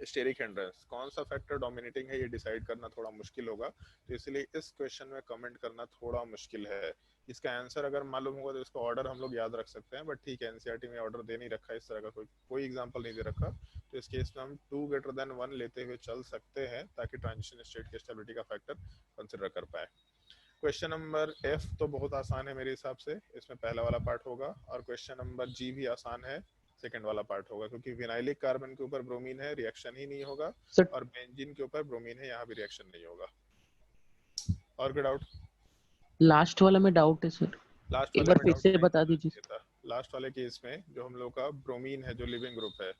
steric hindrance, कौन सा फैक्टर डोमिनेटिंग है ये डिसाइड करना थोड़ा मुश्किल होगा। तो इसलिए इस क्वेश्चन में कमेंट करना थोड़ा मुश्किल है। इसका आंसर अगर मालूम होगा तो इसका ऑर्डर हम लोग याद रख सकते हैं, बट ठीक है एनसीईआरटी में ऑर्डर दे नहीं रखा है, इस तरह का कोई एग्जांपल नहीं दे रखा, तो इस केस में हम 2 ग्रेटर देन 1 लेते हुए चल सकते हैं ताकि ट्रांजिशन स्टेट की स्टेबिलिटी का फैक्टर कंसिडर कर पाए। क्वेश्चन नंबर एफ तो बहुत आसान है मेरे हिसाब से, इसमें पहला वाला पार्ट होगा, और क्वेश्चन नंबर जी भी आसान है, सेकंड वाला पार्ट होगा, क्योंकि विनाइलिक कार्बन के ऊपर ब्रोमीन है, रिएक्शन ही नहीं होगा, सर और बेंजीन के ऊपर ब्रोमीन है, यहाँ भी रिएक्शन नहीं होगा। और कोई डाउट? लास्ट वाला में डाउट है सर, लास्ट एक वाले बार में फिर डाउट से नहीं बता करना दीजिए। चाहिए था। लास्ट वाले केस में जो हम लोग का ब्रोमीन है, जो लिविंग ग्रुप है,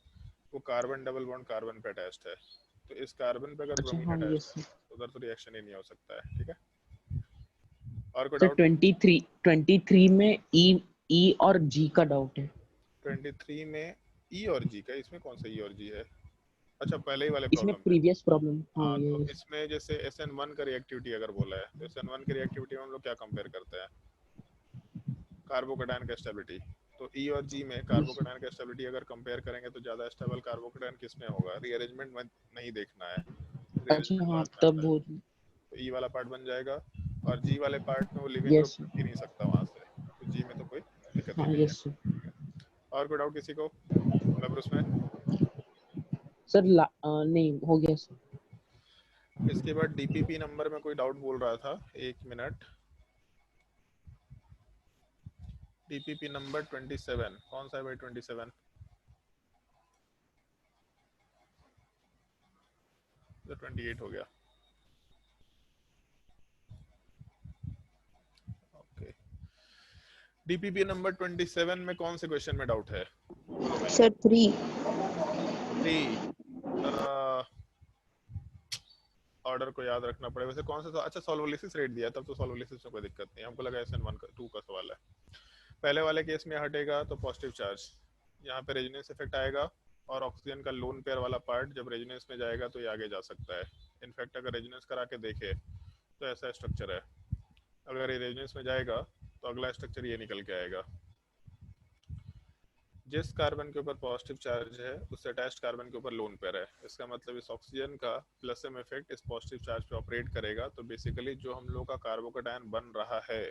वो कार्बन डबल बॉन्ड कार्बन पे अटैच्ड है, तो इस कार्बन पे अगर अच्छा ब्रोमीन हाँ ये अटैच्ड है सर। तो उधर तो रिएक्शन ही नहीं हो सकता है। ठीक है, और कोई सर डाउट? 23 में ई और जी का डाउट है। 23 में ई और जी का, इसमें कौन सा ई और जी है? अच्छा, पहले ही वाले इसमें प्रॉब्लम में। प्रीवियस प्रॉब्लम, हाँ हाँ, तो ये इसमें जैसे SN1 का रिएक्टिविटी अगर बोला है तो SN1 की रिएक्टिविटी में हम लोग क्या कंपेयर करते हैं? कार्बोकेटायन का स्टेबिलिटी। तो ई और जी में कार्बोकेटायन का स्टेबिलिटी अगर कंपेयर करेंगे तो ज़्यादा स्टेबल कार्बोकेटायन किस में होगा? रीअरेंजमेंट में नहीं देखना है, अच्छा रीअरेंजमेंट हाँ बाद में तब आता है। वो तो ई वाला पार्ट बन जाएगा, और जी वाले पार्ट में वो लिविंग ग्रुप यस ही नहीं सकता वहाँ से, तो जी में तो कोई दिक्कत ही हाँ नहीं है। Yes sir. और कोई डाउट किसी को मतलब उसमें? सर नहीं हो गया सर। इसके बाद डीपीपी नंबर में कोई डाउट बोल रहा था, एक मिनट। डीपीपी नंबर 27 कौन सा है भाई? 27 तो 28 हो गया। ओके, डीपीपी नंबर 27 में कौन से क्वेश्चन में डाउट है? सर 3। 3 ऑर्डर को याद रखना पड़ेगा। वैसे कौन सा? अच्छा, सॉल्वोलिसिस रेट दिया, तब तो सॉल्वोलिसिस में कोई दिक्कत नहीं, हमको लगा SN1 का 2 का सवाल है। पहले वाले केस में हटेगा तो पॉजिटिव चार्ज, यहाँ पे रेजोनेंस इफेक्ट आएगा, और ऑक्सीजन का लोन पेयर वाला पार्ट जब रेजोनेंस में जाएगा तो ये आगे जा सकता है। इनफैक्ट अगर रेजोनेंस करा के देखे तो ऐसा स्ट्रक्चर है, अगर ये रेजोनेंस में जाएगा तो अगला स्ट्रक्चर ये निकल के आएगा। जिस कार्बन के ऊपर पॉजिटिव चार्ज है उससे अटैच्ड कार्बन के ऊपर लोन पेयर है, इसका मतलब इस ऑक्सीजन का प्लस एम इफेक्ट इस पॉजिटिव चार्ज पे ऑपरेट करेगा। तो बेसिकली जो हम लोग का कार्बोकेटायन बन रहा है,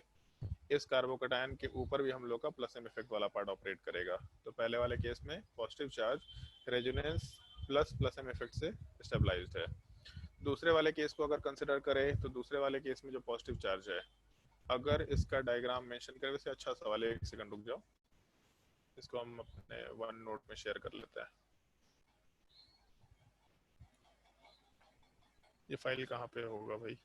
इस कार्बोकेटायन के ऊपर भी हम लोग का प्लस एम इफेक्ट वाला पार्ट ऑपरेट करेगा। तो पहले वाले केस में positive charge resonance plus plus M effect से स्टेबलाइज्ड है। दूसरे वाले केस को अगर कंसिडर करें तो दूसरे वाले केस में जो पॉजिटिव चार्ज है, अगर इसका डायग्राम मेंशन करें, वैसे अच्छा सवाल है, एक सेकंड रुक जाओ, इसको हम अपने वन नोट में शेयर कर लेते हैं। ये फाइल कहाँ पे होगा भाई?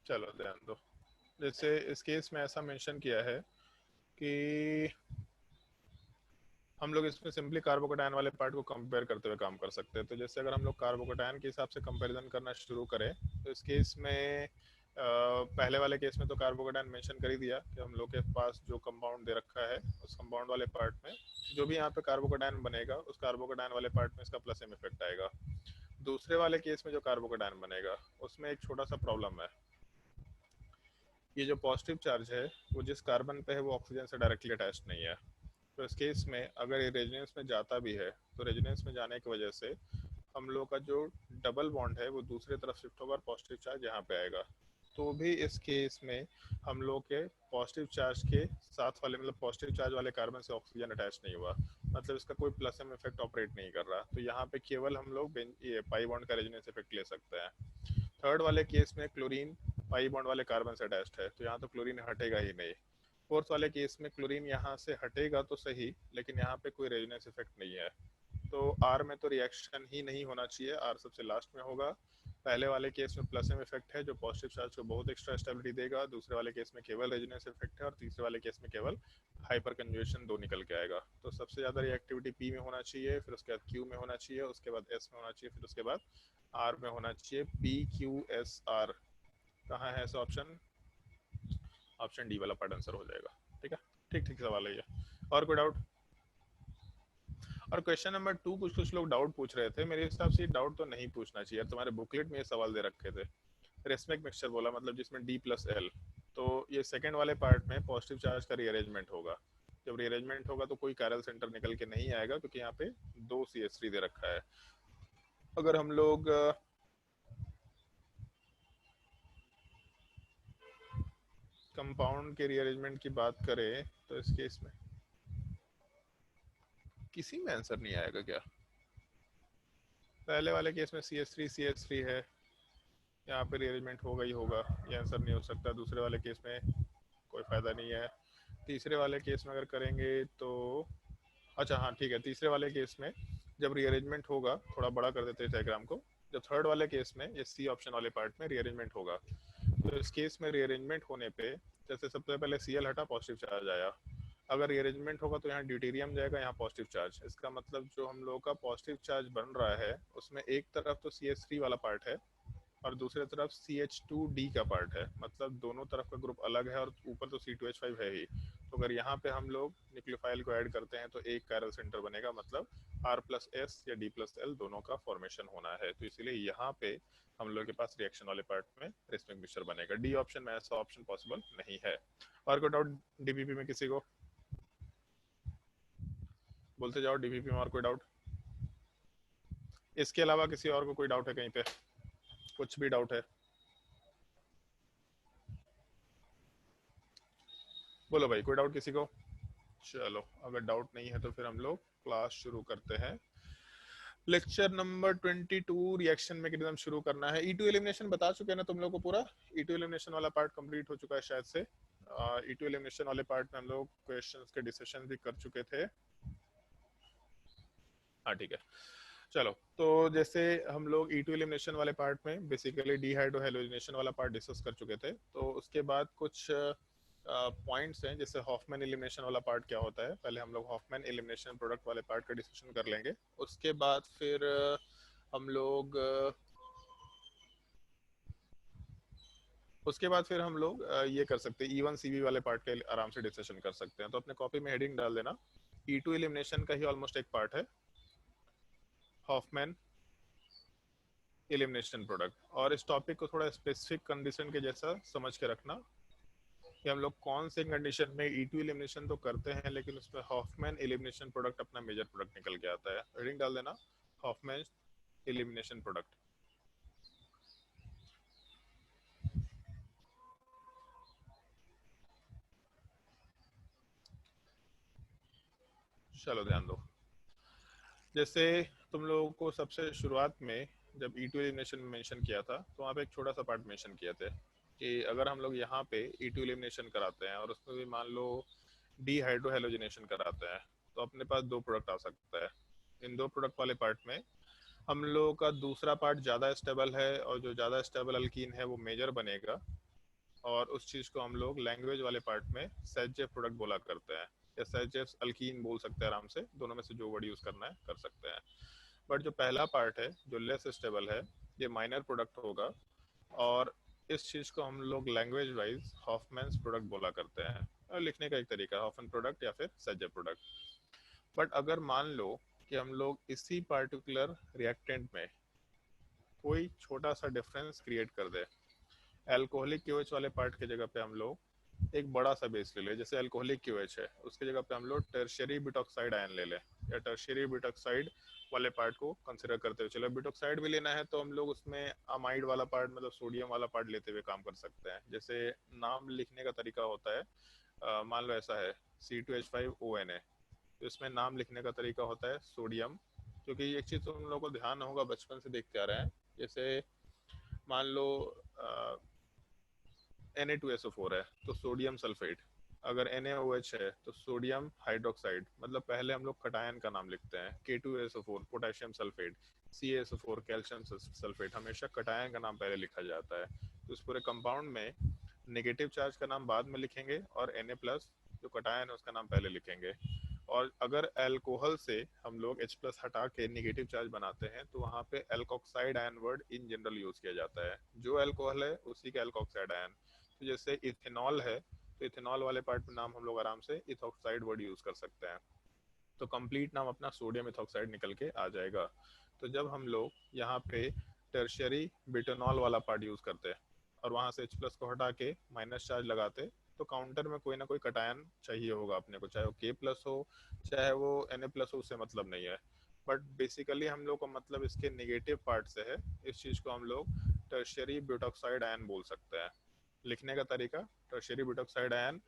चलो ध्यान दो। जैसे इस केस में ऐसा मेंशन किया है कि हम लोग इसमें सिंपली कार्बोकेटायन वाले पार्ट को कंपेयर करते हुए काम कर सकते हैं। तो जैसे अगर हम लोग कार्बोकेटायन के हिसाब से कंपैरिजन करना शुरू करें तो इस केस में पहले वाले केस में तो कार्बोकेटायन मेंशन कर ही दिया कि हम लोग के पास जो कंपाउंड दे रखा है उस कंपाउंड वाले पार्ट में जो भी यहाँ पे कार्बोकेटायन बनेगा उस कार्बोकेटायन वाले पार्ट में इसका प्लस एम इफेक्ट आएगा। दूसरे वाले केस में जो कार्बोकेटायन बनेगा उसमें एक छोटा सा प्रॉब्लम है। ये जो पॉजिटिव चार्ज है वो जिस कार्बन पे है वो ऑक्सीजन से डायरेक्टली अटैच नहीं है। तो इस केस में अगर ये रेजोनेंस में जाता भी है तो रेजोनेंस में जाने की वजह से हम लोग का जो डबल बॉन्ड है वो दूसरी तरफ शिफ्ट होगा और पॉजिटिव चार्ज यहाँ पे आएगा। तो भी इस केस में हम लोग के पॉजिटिव चार्ज के साथ वाले मतलब पॉजिटिव चार्ज वाले कार्बन से ऑक्सीजन अटैच नहीं हुआ, मतलब इसका कोई प्लस एम इफेक्ट ऑपरेट नहीं कर रहा। तो यहाँ पे केवल हम लोग ये पाई बॉन्ड का रेजोनेंस इफेक्ट ले सकते हैं। थर्ड वाले केस में क्लोरीन पाई बॉन्ड वाले कार्बन से अटैच्ड है तो यहाँ तो क्लोरीन हटेगा ही नहीं। फोर्थ वाले केस में क्लोरीन यहाँ से हटेगा तो सही लेकिन यहाँ पे कोई रेजोनेंस इफेक्ट नहीं है। तो आर में तो रिएक्शन ही नहीं होना चाहिए, आर सबसे लास्ट में होगा। पहले वाले केस में प्लस एम इफेक्ट है जो पॉजिटिव चार्ज को बहुत एक्स्ट्रा स्टेबिलिटी देगा। दूसरे वाले केस में केवल रेजोनेंस इफेक्ट है और तीसरे वाले केस में केवल हाइपर कंजुगेशन 2 निकल के आएगा। तो सबसे ज्यादा रिएक्टिविटी पी में होना चाहिए, फिर उसके बाद क्यू में होना चाहिए, उसके बाद एस में होना चाहिए, फिर उसके बाद आर में होना चाहिए। पी क्यू एस आर कहाँ है ऐसा ऑप्शन? ऑप्शन डी वाला पार्ट आंसर हो जाएगा। ठीक है, ठीक ठीक सवाल है ये। और कोई डाउट? और क्वेश्चन नंबर 2 कुछ कुछ लोग डाउट पूछ रहे थे, मेरे हिसाब से डाउट तो नहीं पूछना चाहिए। तुम्हारे बुकलेट में ये सवाल दे रखे थे। रेस्मिक मिक्सचर बोला मतलब जिसमें डी प्लस एल, तो ये सेकेंड वाले पार्ट में पॉजिटिव चार्ज का रीअरेंजमेंट होगा। जब रीअरेंजमेंट होगा तो कोई कैरल सेंटर निकल के नहीं आएगा क्योंकि यहाँ पे 2 CH3 दे रखा है। अगर हम लोग कंपाउंड के रीअरेंजमेंट की बात करें तो इस केस में किसी में आंसर नहीं आएगा क्या? पहले वाले केस में CH3 है, यहाँ पे रीअरेंजमेंट होगा ही होगा, ये आंसर नहीं हो सकता। दूसरे वाले केस में कोई फायदा नहीं है। तीसरे वाले केस में अगर करेंगे तो अच्छा हाँ ठीक है, तीसरे वाले केस में जब रीअरेंजमेंट होगा, थोड़ा बड़ा कर देते हैं डायग्राम को, जब थर्ड वाले केस में ये सी ऑप्शन वाले पार्ट में रीअरेंजमेंट होगा तो इस केस में रीअरेंजमेंट होने पे जैसे सबसे पहले Cl हटा पॉजिटिव चार्ज आया। अगर रीअरेंजमेंट होगा तो यहाँ ड्यूटेरियम जाएगा, यहाँ पॉजिटिव चार्ज। इसका मतलब जो हम लोग का पॉजिटिव चार्ज बन रहा है उसमें एक तरफ तो CH3 वाला पार्ट है और दूसरी तरफ CH2D का पार्ट है, मतलब दोनों तरफ का ग्रुप अलग है और ऊपर तो C2H5 है ही। तो अगर यहाँ पे हम लोग न्यूक्लियोफाइल को ऐड करते हैं तो एक कैरल सेंटर बनेगा, मतलब R+S या D+L दोनों का फॉर्मेशन होना है। तो इसीलिए यहाँ पे हम लोग के पास रिएक्शन वाले पार्ट में रेस्मिक मिक्सचर बनेगा। डी ऑप्शन में ऐसा ऑप्शन पॉसिबल नहीं है। और कोई डाउट डीपीपी में किसी को? बोलते जाओ डीपीपी में और कोई डाउट? इसके अलावा किसी और को कोई डाउट है कहीं पे? कुछ भी डाउट है? बोलो भाई, कोई डाउट किसी को? चलो अगर डाउट नहीं है तो फिर हम लोग क्लास शुरू करते हैं। लेक्चर नंबर 22 रिएक्शन मैकेनिज्म शुरू करना है। E2 एलिमिनेशन बता चुके हैं ना तुम लोग को पूरा? E2 एलिमिनेशन वाला पार्ट कंप्लीट हो चुका है शायद से। E2 एलिमिनेशन वाले पार्ट में हम लोग क्वेश्चंस के डिस्कशन भी कर चुके थे। हाँ ठीक है, चलो तो जैसे हम लोग E2 एलिमिनेशन वाले पार्ट में बेसिकली डिहाइड्रोहेलोजिनेशन वाला पार्ट डिस्कस कर चुके थे। तो उसके बाद कुछ पॉइंट्स हैं, जैसे हॉफमैन एलिमिनेशन वाला पार्ट क्या होता है, पहले हम लोग हॉफमैन एलिमिनेशन प्रोडक्ट वाले पार्ट का डिस्कशन कर लेंगे। उसके बाद फिर हम लोग ये कर सकते हैं E1 CV वाले पार्ट के आराम से डिस्कशन कर सकते हैं। तो अपने कॉपी में हेडिंग डाल देना, E2 एलिमिनेशन का ही ऑलमोस्ट एक पार्ट है हॉफमैन एलिमिनेशन प्रोडक्ट। और इस टॉपिक को थोड़ा स्पेसिफिक कंडीशन के जैसा समझ के रखना। कि हम लोग कौन से कंडीशन में E2 एलिमिनेशन तो करते हैं लेकिन उसमें हॉफमैन एलिमिनेशन प्रोडक्ट अपना मेजर प्रोडक्ट निकल के आता है। रीडिंग डाल देना, हॉफमैन एलिमिनेशन प्रोडक्ट। चलो ध्यान दो, जैसे तुम लोगों को सबसे शुरुआत में जब E2 एलिमिनेशन में मेंशन किया था तो वहाँ पे एक छोटा सा पार्ट मेंशन किया था कि अगर हम लोग यहाँ पे E2 एलिमिनेशन कराते हैं और उसमें भी मान लो डीहाइड्रोहेलोजिनेशन कराते हैं तो अपने पास दो प्रोडक्ट आ सकता है। इन दो प्रोडक्ट वाले पार्ट में हम लोगों का दूसरा पार्ट ज़्यादा स्टेबल है और जो ज़्यादा स्टेबल अल्कीन है वो मेजर बनेगा, और उस चीज़ को हम लोग लैंग्वेज वाले पार्ट में सेजेफ प्रोडक्ट बोला करते हैं, या सेजेफ अल्कीन बोल सकते हैं आराम से, दोनों में से जो वर्ड यूज़ करना है कर सकते हैं। बट जो पहला पार्ट है जो लेस स्टेबल है ये माइनर प्रोडक्ट होगा, और इस चीज़ को हम लोग लैंग्वेज वाइज हॉफमैन्स प्रोडक्ट बोला करते हैं, और लिखने का एक तरीका हॉफमैन प्रोडक्ट या फिर सेजेफ प्रोडक्ट। बट अगर मान लो कि हम लोग इसी पार्टिकुलर रिएक्टेंट में कोई छोटा सा डिफरेंस क्रिएट कर दे, अल्कोहलिक क्यूएच वाले पार्ट की जगह पे हम लोग एक बड़ा सा बेस ले लें, जैसे अल्कोहलिक क्यूएच है उसकी जगह पे हम लोग टर्शियरी बिटॉक्साइड आयन ले लें, या टर्शियरी बिटॉक्साइड वाले पार्ट को कंसिडर करते हुए चलो बिटॉक्साइड भी लेना है तो हम लोग उसमें अमाइड वाला पार्ट मतलब सोडियम वाला पार्ट लेते हुए काम कर सकते हैं। जैसे नाम लिखने का तरीका होता है, मान लो ऐसा है C2H5ONA, तो इसमें नाम लिखने का तरीका होता है सोडियम, क्योंकि एक चीज़ तो हम लोग को ध्यान होगा बचपन से देखते आ रहे हैं, जैसे मान लो Na2SO4 है तो सोडियम सल्फेट, अगर NaOH है तो सोडियम हाइड्रोक्साइड, मतलब पहले हम लोग कटायन का नाम लिखते हैं। K2SO4 potassium sulphate, CaSO4 calcium sulphate, हमेशा कटायन का नाम पहले लिखा जाता है। तो इस पूरे कंपाउंड में नेगेटिव चार्ज का नाम बाद में लिखेंगे और Na प्लस जो कटायन है उसका नाम पहले लिखेंगे। और अगर अल्कोहल से हम लोग H प्लस हटा के नेगेटिव चार्ज बनाते हैं तो वहाँ पे alkoxide ion word in general use किया जाता है, जो अल्कोहल है उसी का एल्कोक्साइड आयन। तो जैसे इथेनॉल है तो इथेनॉल वाले पार्ट में नाम हम लोग आराम से इथॉक्साइड वर्ड यूज कर सकते हैं, तो कंप्लीट नाम अपना सोडियम इथॉक्साइड निकल के आ जाएगा। तो जब हम लोग यहाँ पे टर्शियरी बिटोनॉल वाला पार्ट यूज करते हैं और वहाँ से H प्लस को हटा के माइनस चार्ज लगाते, तो काउंटर में कोई ना कोई कटायन चाहिए होगा अपने को, चाहे वो K प्लस हो चाहे वो Na प्लस हो, उससे मतलब नहीं है। बट बेसिकली हम लोग का मतलब इसके नेगेटिव पार्ट से है, इस चीज़ को हम लोग टर्शियरी ब्यूटॉक्साइड आयन बोल सकते हैं। लिखने का तरीका टर्शियरी ब्यूटॉक्साइड आयन,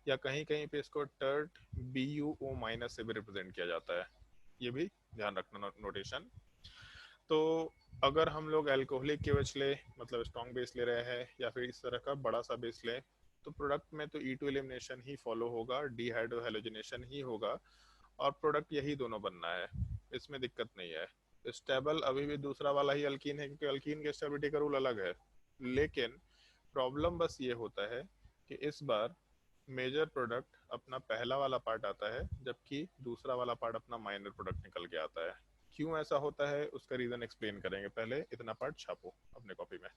या कहीं कहीं पे इसको टर्ट BuO माइनस से भी रिप्रेजेंट किया जाता है, ये भी ध्यान रखना नोटेशन। तो अगर हम लोग अल्कोहलिक केवच ले मतलब स्ट्रॉन्ग बेस ले रहे हैं या फिर इस तरह का बड़ा सा बेस ले, तो प्रोडक्ट में तो E2 एलिमिनेशन ही फॉलो होगा, डीहाइड्रोहेलोजिनेशन ही होगा, और प्रोडक्ट यही दोनों बनना है, इसमें दिक्कत नहीं है। स्टेबल अभी भी दूसरा वाला ही अल्कीन है क्योंकि अल्कीन के स्टेबिलिटी का रूल अलग है, लेकिन प्रॉब्लम बस ये होता है कि इस बार मेजर प्रोडक्ट अपना पहला वाला पार्ट आता है जबकि दूसरा वाला पार्ट अपना माइनर प्रोडक्ट निकल के आता है। क्यों ऐसा होता है उसका रीजन एक्सप्लेन करेंगे, पहले इतना पार्ट छापो अपने कॉपी में।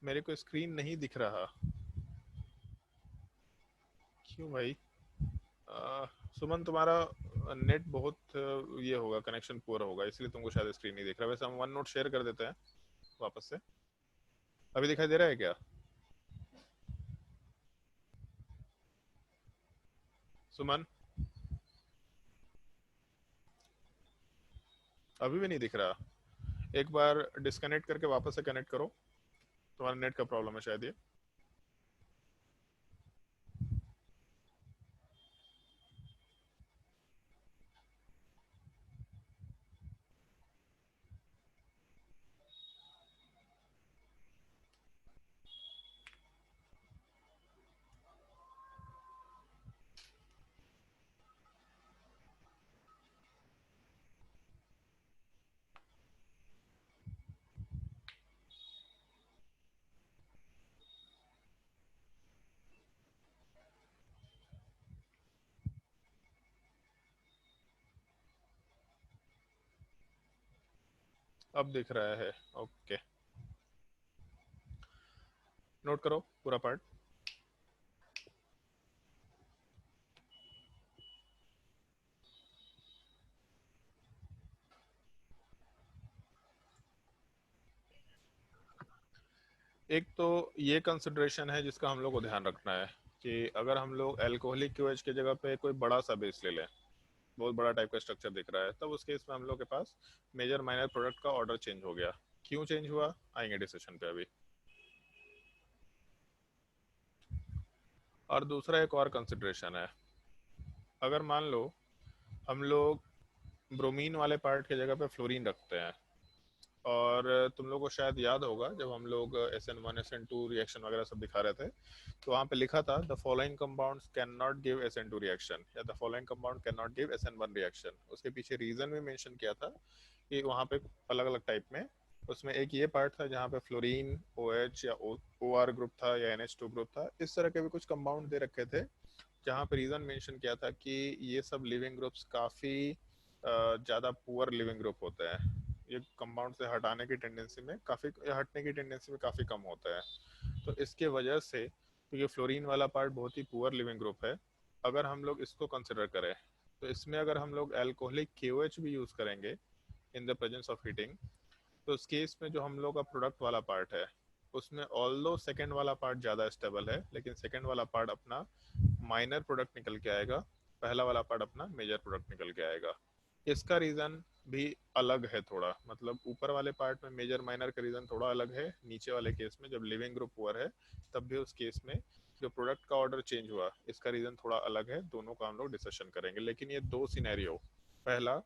मेरे को स्क्रीन नहीं दिख रहा, क्यों भाई? आ, सुमन तुम्हारा नेट बहुत ये होगा, कनेक्शन पुअर होगा, इसलिए तुमको शायद स्क्रीन नहीं दिख रहा। वैसे हम वन नोट शेयर कर देते हैं वापस से। अभी दिखाई दे रहा है क्या सुमन? अभी भी नहीं दिख रहा? एक बार डिस्कनेक्ट करके वापस से कनेक्ट करो, तुम्हारा नेट का प्रॉब्लम है शायद ये। अब दिख रहा है, ओके। नोट करो पूरा पार्ट। एक तो ये कंसिडरेशन है जिसका हम लोग को ध्यान रखना है कि अगर हम लोग एल्कोहलिक क्यूएच की जगह पे कोई बड़ा सा बेस ले लें, बहुत बड़ा टाइप का स्ट्रक्चर दिख रहा है, तब उस केस में हम लोग के पास मेजर माइनर प्रोडक्ट का ऑर्डर चेंज हो गया। क्यों चेंज हुआ, आएंगे डिस्कशन पे अभी। और दूसरा एक और कंसिडरेशन है, अगर मान लो हम लोग ब्रोमीन वाले पार्ट की जगह पे फ्लोरीन रखते हैं, और तुम लोग को शायद याद होगा जब हम लोग SN1 SN2 रिएक्शन वगैरह सब दिखा रहे थे, तो वहाँ पे लिखा था the following compounds can not give SN2 reaction, या the following compound can not give SN1 reaction. उसके पीछे रीजन भी मेंशन किया था कि वहाँ पे अलग अलग टाइप में, उसमें एक ये पार्ट था जहाँ पे फ्लोरीन OH या OR ग्रुप था या NH2 ग्रुप था, इस तरह के भी कुछ कंपाउंड दे रखे थे, जहाँ पे रीजन मेंशन किया था कि ये सब लिविंग ग्रुप्स काफ़ी ज़्यादा पुअर लिविंग ग्रुप होते हैं, ये कंपाउंड से हटाने की टेंडेंसी में काफ़ी, हटने की टेंडेंसी में काफ़ी कम होता है। तो इसके वजह से, क्योंकि फ्लोरीन वाला पार्ट बहुत ही पुअर लिविंग ग्रुप है, अगर हम लोग इसको कंसिडर करें तो इसमें अगर हम लोग एल्कोहलिक KOH भी यूज़ करेंगे in the presence of heating, तो उस केस में जो हम लोग का प्रोडक्ट वाला पार्ट है उसमें ऑल्दो सेकेंड वाला पार्ट ज़्यादा स्टेबल है, लेकिन सेकेंड वाला पार्ट अपना माइनर प्रोडक्ट निकल के आएगा, पहला वाला पार्ट अपना मेजर प्रोडक्ट निकल के आएगा। इसका रीज़न भी अलग है थोड़ा, मतलब ऊपर वाले पार्ट में मेजर माइनर का रीज़न थोड़ा अलग है, नीचे वाले केस में जब लिविंग ग्रुप पुअर है तब भी उस केस में जो प्रोडक्ट का ऑर्डर चेंज हुआ इसका रीज़न थोड़ा अलग है। दोनों का हम लोग डिस्कशन करेंगे, लेकिन ये दो सिनेरियो, पहला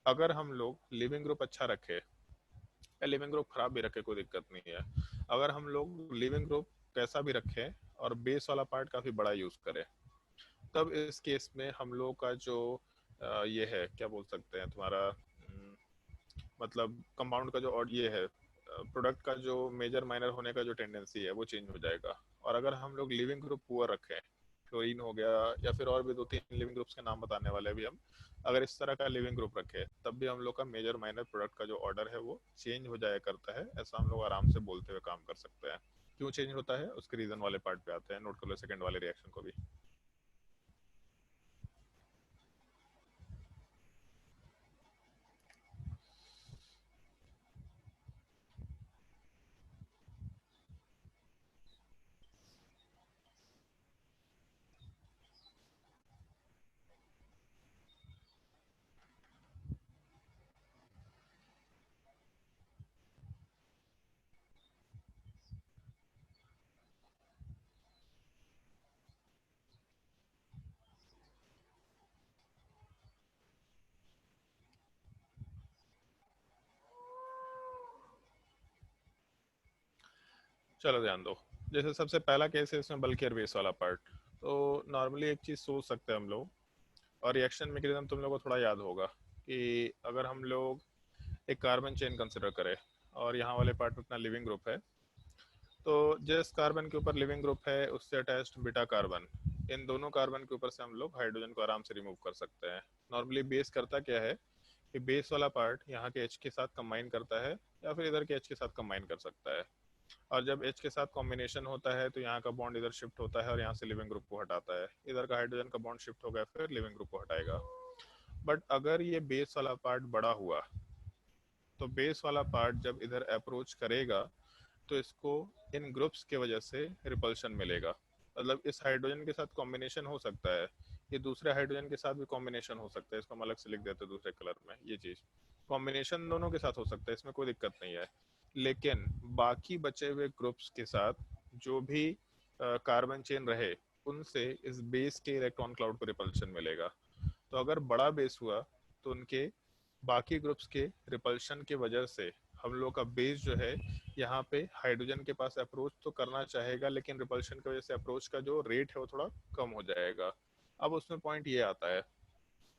अगर हम लोग लिविंग ग्रुप अच्छा रखे या लिविंग ग्रुप खराब भी रखे कोई दिक्कत नहीं है, अगर हम लोग लिविंग ग्रुप कैसा भी रखें और बेस वाला पार्ट काफ़ी बड़ा यूज़ करें, तब इस केस में हम लोग का जो ये है क्या बोल सकते हैं तुम्हारा मतलब कंपाउंड का जो और ये है प्रोडक्ट का जो मेजर माइनर होने का जो टेंडेंसी है वो चेंज हो जाएगा। और अगर हम लोग लिविंग ग्रुप पुअर रखें, क्लोरीन हो गया या फिर और भी 2-3 लिविंग ग्रुप्स के नाम बताने वाले भी हम, अगर इस तरह का लिविंग ग्रुप रखे तब भी हम लोग का मेजर माइनर प्रोडक्ट का जो ऑर्डर है वो चेंज हो जाया करता है। ऐसा हम लोग आराम से बोलते हुए काम कर सकते हैं। क्यों चेंज होता है उसके रीजन वाले पार्ट पे आते हैं, नोट कर लो सेकंड वाले रिएक्शन को भी। चलो ध्यान दो, जैसे सबसे पहला केस है इसमें बल्कि और बेस वाला पार्ट, तो नॉर्मली एक चीज़ सोच सकते हैं हम लोग, और रिएक्शन मैकेनिज्म तुम लोगों को थोड़ा याद होगा कि अगर हम लोग एक कार्बन चेन कंसिडर करें और यहाँ वाले पार्ट में अपना लिविंग ग्रुप है, तो जिस कार्बन के ऊपर लिविंग ग्रुप है उससे अटैच्ड बीटा कार्बन, इन दोनों कार्बन के ऊपर से हम लोग हाइड्रोजन को आराम से रिमूव कर सकते हैं। नॉर्मली बेस करता क्या है कि बेस वाला पार्ट यहाँ के H के साथ कंबाइन करता है या फिर इधर के H के साथ कंबाइन कर सकता है, और जब H के साथ कॉम्बिनेशन होता है तो यहाँ का बॉन्ड इधर शिफ्ट होता है और यहाँ से लिविंग ग्रुप को हटाता है, इधर का हाइड्रोजन का बॉन्ड शिफ्ट हो गया फिर लिविंग ग्रुप को हटाएगा। बट अगर ये बेस वाला पार्ट बड़ा हुआ तो बेस वाला पार्ट जब इधर अप्रोच करेगा तो इसको इन ग्रुप्स के वजह से रिपल्शन मिलेगा। मतलब इस हाइड्रोजन के साथ कॉम्बिनेशन हो सकता है, ये दूसरे हाइड्रोजन के साथ भी कॉम्बिनेशन हो सकता है, इसको हम अलग से लिख देते हैं दूसरे कलर में, ये चीज़ कॉम्बिनेशन दोनों के साथ हो सकता है, इसमें कोई दिक्कत नहीं है। लेकिन बाकी बचे हुए ग्रुप्स के साथ जो भी कार्बन चेन रहे उनसे इस बेस के इलेक्ट्रॉन क्लाउड को रिपल्शन मिलेगा। तो अगर बड़ा बेस हुआ तो उनके बाकी ग्रुप्स के रिपल्शन की वजह से हम लोग का बेस जो है यहाँ पे हाइड्रोजन के पास अप्रोच तो करना चाहेगा, लेकिन रिपल्शन की वजह से अप्रोच का जो रेट है वो थोड़ा कम हो जाएगा। अब उसमें पॉइंट ये आता है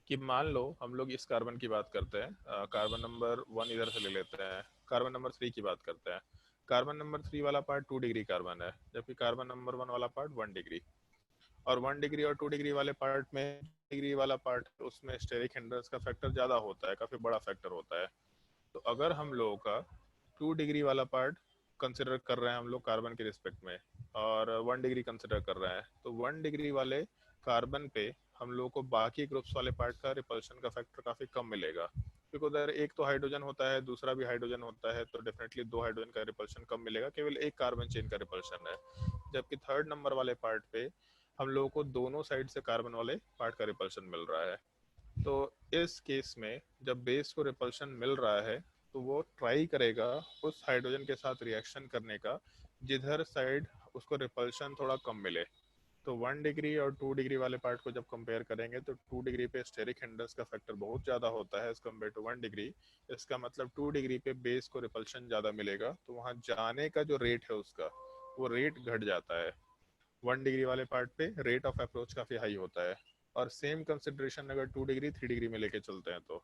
कि मान लो हम लोग इस कार्बन की बात करते हैं, कार्बन नंबर 1 इधर से ले लेते हैं, कार्बन नंबर 3 की बात करते हैं। कार्बन नंबर 3 वाला पार्ट 2 डिग्री कार्बन है, जबकि कार्बन नंबर 1 वाला पार्ट 1 डिग्री। और 1 डिग्री और 2 डिग्री वाले पार्ट में, डिग्री वाला पार्ट उसमें स्टेरिक हिंड्रेंस का फैक्टर ज़्यादा होता है, काफ़ी बड़ा फैक्टर होता है। तो अगर हम लोगों का 2 डिग्री वाला पार्ट कंसिडर कर रहे हैं हम लोग कार्बन के रिस्पेक्ट में, और 1 डिग्री कंसिडर कर रहे हैं, तो 1 डिग्री वाले कार्बन पे हम लोग को बाकी ग्रुप्स वाले पार्ट का रिपल्शन का फैक्टर काफ़ी कम मिलेगा, क्योंकि उधर एक तो हाइड्रोजन होता है, दूसरा भी हाइड्रोजन होता है, तो डेफिनेटली 2 हाइड्रोजन का रिपल्शन कम मिलेगा, केवल एक कार्बन चेन का रिपल्शन है। जबकि थर्ड नंबर वाले पार्ट पे हम लोगों को दोनों साइड से कार्बन वाले पार्ट का रिपल्शन मिल रहा है। तो इस केस में जब बेस को रिपल्शन मिल रहा है तो वो ट्राई करेगा उस हाइड्रोजन के साथ रिएक्शन करने का जिधर साइड उसको रिपल्शन थोड़ा कम मिले। तो 1 डिग्री और 2 डिग्री वाले पार्ट को जब कंपेयर करेंगे तो 2 डिग्री पे स्टेरिक हिंड्रेंस का फैक्टर बहुत ज़्यादा होता है एज कम्पेयर टू 1 डिग्री। इसका मतलब 2 डिग्री पे बेस को रिपल्शन ज़्यादा मिलेगा, तो वहाँ जाने का जो रेट है उसका वो रेट घट जाता है। 1 डिग्री वाले पार्ट पे रेट ऑफ अप्रोच काफ़ी हाई होता है। और सेम कंसिडरेशन अगर 2 डिग्री 3 डिग्री में लेके चलते हैं तो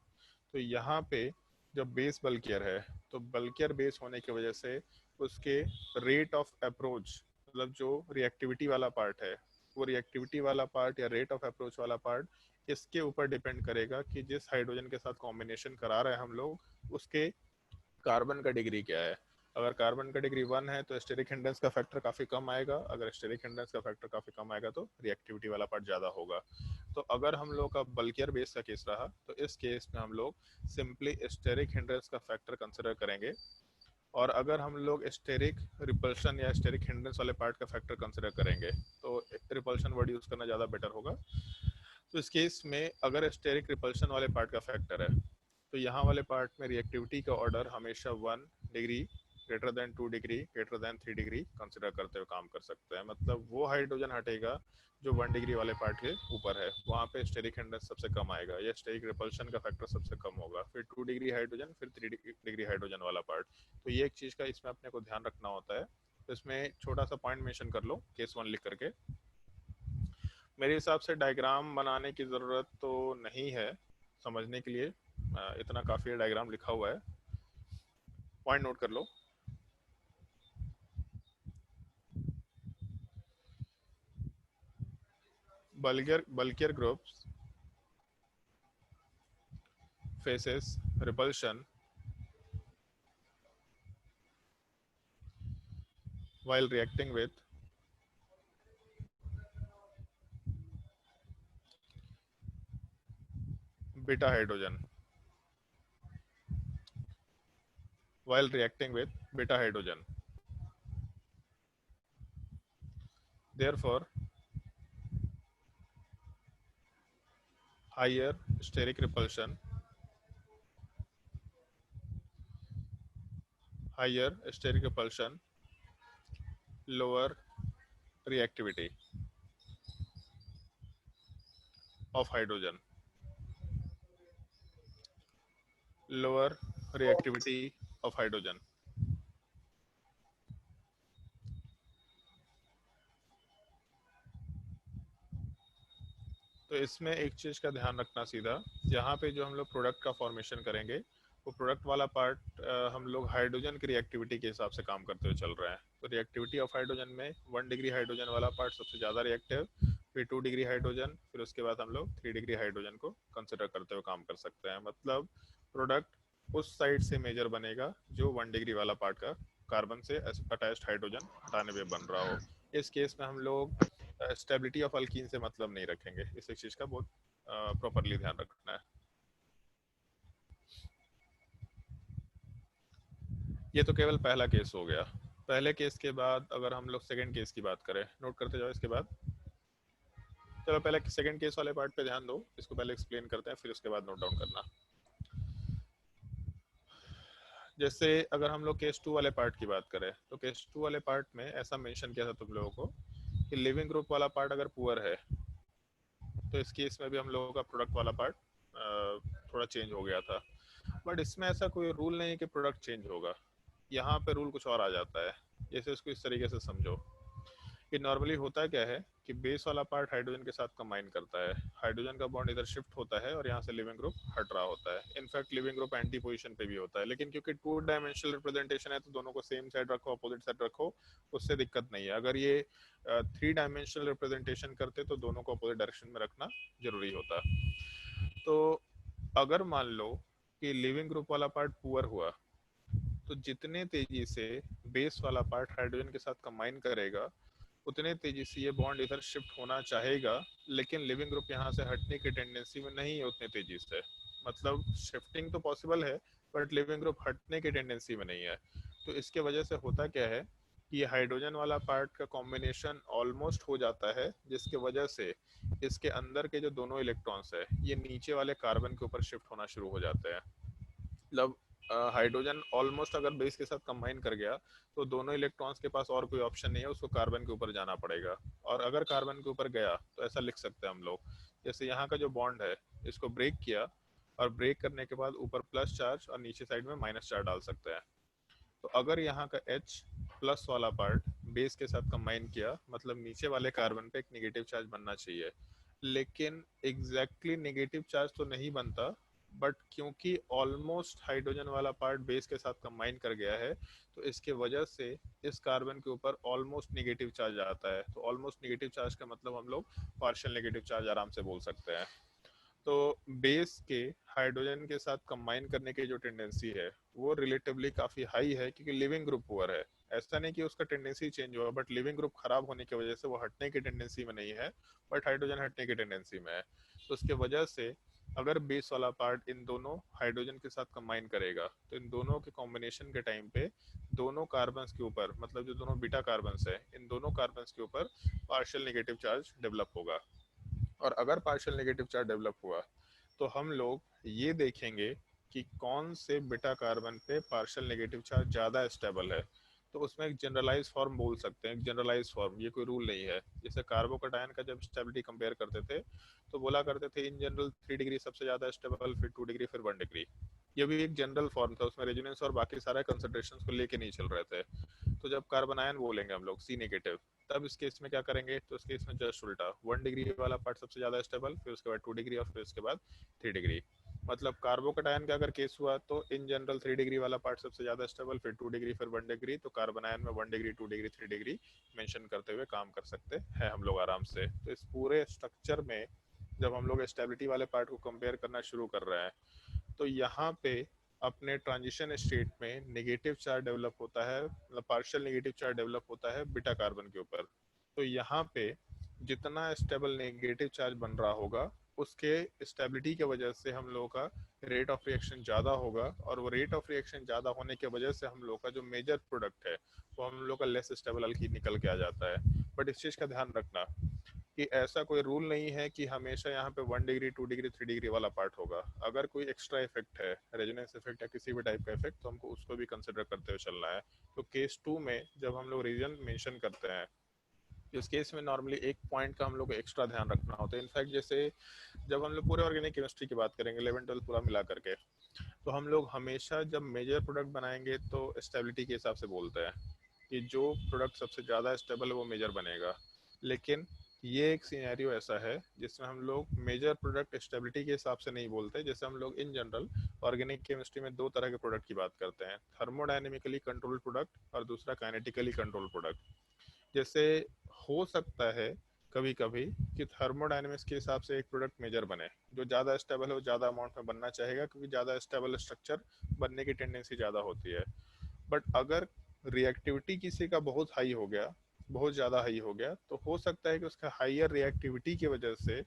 यहाँ पे जब बेस बल्कियर है तो बल्कियर बेस होने की वजह से उसके रेट ऑफ अप्रोच, मतलब जो रिएक्टिविटी वाला पार्ट है, वो रिएक्टिविटी वाला पार्ट या रेट ऑफ अप्रोच वाला पार्ट इसके ऊपर डिपेंड करेगा कि जिस हाइड्रोजन के साथ कॉम्बिनेशन करा रहे हैं हम लोग उसके कार्बन का डिग्री क्या है। अगर कार्बन का डिग्री 1 है तो स्टेरिक हिंड्रेंस का फैक्टर काफ़ी कम आएगा, अगर स्टेरिक हिंड्रेंस का फैक्टर काफ़ी कम आएगा तो रिएक्टिविटी वाला पार्ट ज़्यादा होगा। तो अगर हम लोग का बल्कियर बेस का केस रहा तो इस केस में हम लोग सिंपली स्टेरिक हिंड्रेंस का फैक्टर कंसिडर करेंगे, और अगर हम लोग स्टेरिक रिपल्शन या स्टेरिक हिंड्रेंस वाले पार्ट का फैक्टर कंसिडर करेंगे तो रिपल्शन वर्ड यूज़ करना ज़्यादा बेटर होगा। तो इस केस में अगर स्टेरिक रिपल्शन वाले पार्ट का फैक्टर है तो यहाँ वाले पार्ट में रिएक्टिविटी का ऑर्डर हमेशा 1 degree greater than 2 degree greater than 3 degree consider करते हुए काम कर सकते हैं। मतलब वो हाइड्रोजन हटेगा जो 1 डिग्री वाले पार्ट के ऊपर है, वहाँ पे स्टेरिक हिंड्रेंस सबसे कम आएगा या स्टेरिक रिपल्शन का फैक्टर सबसे कम होगा, फिर 2 डिग्री हाइड्रोजन, फिर 3 डिग्री हाइड्रोजन वाला पार्ट। तो ये एक चीज़ का इसमें अपने को ध्यान रखना होता है। तो इसमें छोटा सा पॉइंट मेंशन कर लो केस 1 लिख करके। मेरे हिसाब से डायग्राम बनाने की ज़रूरत तो नहीं है समझने के लिए, इतना काफ़ी है, डायग्राम लिखा हुआ है, पॉइंट नोट कर लो। Bulkier groups faces repulsion while reacting with beta hydrogen. While reacting with beta hydrogen. Therefore, higher steric repulsion, lower reactivity of hydrogen, lower reactivity of hydrogen. तो इसमें एक चीज़ का ध्यान रखना सीधा, यहाँ पे जो हम लोग प्रोडक्ट का फॉर्मेशन करेंगे वो प्रोडक्ट वाला पार्ट हम लोग हाइड्रोजन की रिएक्टिविटी के हिसाब से काम करते हुए चल रहे हैं। तो रिएक्टिविटी ऑफ हाइड्रोजन में 1 डिग्री हाइड्रोजन वाला पार्ट सबसे ज़्यादा रिएक्टिव, फिर 2 डिग्री हाइड्रोजन, फिर उसके बाद हम लोग 3 डिग्री हाइड्रोजन को कंसिडर करते हुए काम कर सकते हैं। मतलब प्रोडक्ट उस साइड से मेजर बनेगा जो 1 डिग्री वाला पार्ट का कार्बन से अटैच्ड हाइड्रोजन हटाने में बन रहा हो। इस केस में हम लोग स्टेबिलिटी ऑफ अल्कीन से मतलब नहीं रखेंगे, इस एक चीज़ का बहुत प्रॉपरली ध्यान रखना है। ये तो केवल पहला केस हो गया। पहले केस के बाद अगर हम लोग सेकंड केस की बात करें, नोट करते जाओ इसके बाद। चलो पहले सेकंड केस वाले पार्ट पे ध्यान दो, इसको पहले एक्सप्लेन करते हैं फिर उसके बाद नोट डाउन करना। जैसे अगर हम लोग केस 2 वाले पार्ट की बात करें तो केस 2 वाले पार्ट में ऐसा मेंशन किया था तुम लोगों को कि लिविंग ग्रुप वाला पार्ट अगर पुअर है तो इस केस में भी हम लोगों का प्रोडक्ट वाला पार्ट थोड़ा चेंज हो गया था। बट इसमें ऐसा कोई रूल नहीं है कि प्रोडक्ट चेंज होगा, यहाँ पे रूल कुछ और आ जाता है। जैसे इसको इस तरीके से समझो कि नॉर्मली होता क्या है कि बेस वाला पार्ट हाइड्रोजन के साथ कंबाइन करता है, हाइड्रोजन का बॉन्ड इधर शिफ्ट होता है और यहाँ से लिविंग ग्रुप हट रहा होता है। In fact leaving group anti position पे भी होता है, लेकिन क्योंकि 2 डायमेंशनल रिप्रेजेंटेशन है तो दोनों को सेम साइड रखो, अपोजिट साइड रखो, उससे दिक्कत नहीं है। अगर ये 3 डायमेंशनल रिप्रेजेंटेशन करते तो दोनों को अपोजिट डायरेक्शन में रखना जरूरी होता। तो अगर मान लो कि लिविंग ग्रुप वाला पार्ट पुअर हुआ तो जितने तेजी से बेस वाला पार्ट हाइड्रोजन के साथ कंबाइन करेगा उतने तेजी से ये बॉन्ड इधर शिफ्ट होना चाहेगा, लेकिन लिविंग ग्रुप यहाँ से हटने की टेंडेंसी में नहीं है उतने तेजी से। मतलब शिफ्टिंग तो पॉसिबल है बट लिविंग ग्रुप हटने की टेंडेंसी में नहीं है। तो इसके वजह से होता क्या है कि ये हाइड्रोजन वाला पार्ट का कॉम्बिनेशन ऑलमोस्ट हो जाता है, जिसके वजह से इसके अंदर के जो दोनों इलेक्ट्रॉन्स है ये नीचे वाले कार्बन के ऊपर शिफ्ट होना शुरू हो जाते हैं। मतलब हाइड्रोजन ऑलमोस्ट अगर बेस के साथ कंबाइन कर गया तो दोनों इलेक्ट्रॉन्स के पास और कोई ऑप्शन नहीं है, उसको कार्बन के ऊपर जाना पड़ेगा। और अगर कार्बन के ऊपर गया तो ऐसा लिख सकते हैं हम लोग, जैसे यहाँ का जो बॉन्ड है इसको ब्रेक किया और ब्रेक करने के बाद ऊपर प्लस चार्ज और नीचे साइड में माइनस चार्ज डाल सकते हैं। तो अगर यहाँ का H प्लस वाला पार्ट बेस के साथ कंबाइन किया मतलब नीचे वाले कार्बन पे एक नेगेटिव चार्ज बनना चाहिए, लेकिन एग्जैक्टली नेगेटिव चार्ज तो नहीं बनता, बट क्योंकि ऑलमोस्ट हाइड्रोजन वाला पार्ट बेस के साथ कंबाइन कर गया है तो इसके वजह से इस कार्बन के ऊपर ऑलमोस्ट नेगेटिव चार्ज आता है। तो ऑलमोस्ट नेगेटिव चार्ज का मतलब हम लोग पार्शियल नेगेटिव चार्ज आराम से बोल सकते हैं। तो बेस के हाइड्रोजन के साथ कंबाइन करने की जो टेंडेंसी है वो रिलेटिवली काफ़ी हाई है, क्योंकि लिविंग ग्रुप पुअर है। ऐसा नहीं कि उसका टेंडेंसी चेंज हुआ, बट लिविंग ग्रुप खराब होने की वजह से वो हटने की टेंडेंसी में नहीं है, बट हाइड्रोजन हटने की टेंडेंसी में है। तो उसके वजह से अगर बेस वाला पार्ट इन दोनों हाइड्रोजन के साथ कंबाइन करेगा तो इन दोनों के कॉम्बिनेशन के टाइम पे दोनों कार्बन्स के ऊपर, मतलब जो दोनों बीटा कार्बन्स है इन दोनों कार्बन्स के ऊपर पार्शियल नेगेटिव चार्ज डेवलप होगा। और अगर पार्शियल नेगेटिव चार्ज डेवलप हुआ तो हम लोग ये देखेंगे कि कौन से बीटा कार्बन पे पार्शियल नेगेटिव चार्ज ज़्यादा स्टेबल है। तो उसमें एक जनरलाइज फॉर्म बोल सकते हैं, एक जनरलाइज फॉर्म, ये कोई रूल नहीं है। जैसे कार्बोकैटायन का जब स्टेबिलिटी कंपेयर करते थे तो बोला करते थे इन जनरल 3 डिग्री सबसे ज़्यादा स्टेबल, फिर 2 डिग्री, फिर 1 डिग्री। ये भी एक जनरल फॉर्म था, उसमें रेजोनेंस और बाकी सारे कंसंट्रेशंस को लेके नहीं चल रहे थे। तो जब कार्बन आयन बोलेंगे हम लोग सी नेगेटिव, तब इस केस में क्या करेंगे, तो इस केस में जस्ट उल्टा, 1 डिग्री वाला पार्ट सबसे ज़्यादा स्टेबल, फिर उसके बाद 2 डिग्री और फिर उसके बाद 3 डिग्री। मतलब कार्बोकैटायन का अगर केस हुआ तो इन जनरल 3 डिग्री वाला पार्ट सबसे ज़्यादा स्टेबल, फिर 2 डिग्री, फिर 1 डिग्री। तो कार्बन आयन में 1 डिग्री, 2 डिग्री, 3 डिग्री मेंशन करते हुए काम कर सकते हैं हम लोग आराम से। तो इस पूरे स्ट्रक्चर में जब हम लोग स्टेबिलिटी वाले पार्ट को कंपेयर करना शुरू कर रहे हैं तो यहाँ पे अपने ट्रांजिशन स्टेट में नेगेटिव चार्ज डेवलप होता है, मतलब पार्शियल नेगेटिव चार्ज डेवलप होता है बीटा कार्बन के ऊपर। तो यहाँ पे जितना स्टेबल नेगेटिव चार्ज बन रहा होगा उसके स्टेबिलिटी की वजह से हम लोगों का रेट ऑफ रिएक्शन ज़्यादा होगा, और वो रेट ऑफ रिएक्शन ज़्यादा होने की वजह से हम लोग का जो मेजर प्रोडक्ट है वो हम लोग का लेस स्टेबल अल्कीन निकल के आ जाता है। बट इस चीज़ का ध्यान रखना कि ऐसा कोई रूल नहीं है कि हमेशा यहाँ पे 1 डिग्री, 2 डिग्री, 3 डिग्री वाला पार्ट होगा। अगर कोई एक्स्ट्रा इफेक्ट है, रेजोनेंस इफेक्ट है, किसी भी टाइप का इफेक्ट, तो हमको उसको भी कंसिडर करते हुए चलना है। तो केस 2 में जब हम लोग रीजन मेंशन करते हैं, इस केस में नॉर्मली एक पॉइंट का हम लोग को एक्स्ट्रा ध्यान रखना होता है। इनफैक्ट जैसे जब हम लोग पूरे ऑर्गेनिक केमिस्ट्री की बात करेंगे 11-12 पूरा मिला करके, तो हम लोग हमेशा जब मेजर प्रोडक्ट बनाएंगे तो स्टेबिलिटी के हिसाब से बोलते हैं कि जो प्रोडक्ट सबसे ज़्यादा स्टेबल है वो मेजर बनेगा। लेकिन ये एक सिनेरियो ऐसा है जिसमें हम लोग मेजर प्रोडक्ट स्टेबिलिटी के हिसाब से नहीं बोलते। जैसे हम लोग इन जनरल ऑर्गेनिक केमिस्ट्री में दो तरह के प्रोडक्ट की बात करते हैं, थर्मोडायनेमिकली कंट्रोल्ड प्रोडक्ट और दूसरा काइनेटिकली कंट्रोल्ड प्रोडक्ट। जैसे हो सकता है कभी कभी कि थर्मोडायनेमिक्स के हिसाब से एक प्रोडक्ट मेजर बने, जो ज़्यादा स्टेबल है वो ज़्यादा अमाउंट में बनना चाहेगा क्योंकि ज़्यादा स्टेबल स्ट्रक्चर बनने की टेंडेंसी ज़्यादा होती है। बट अगर रिएक्टिविटी किसी का बहुत हाई हो गया, बहुत ज़्यादा हाई हो गया, तो हो सकता है कि उसका हाइयर रिएक्टिविटी की वजह से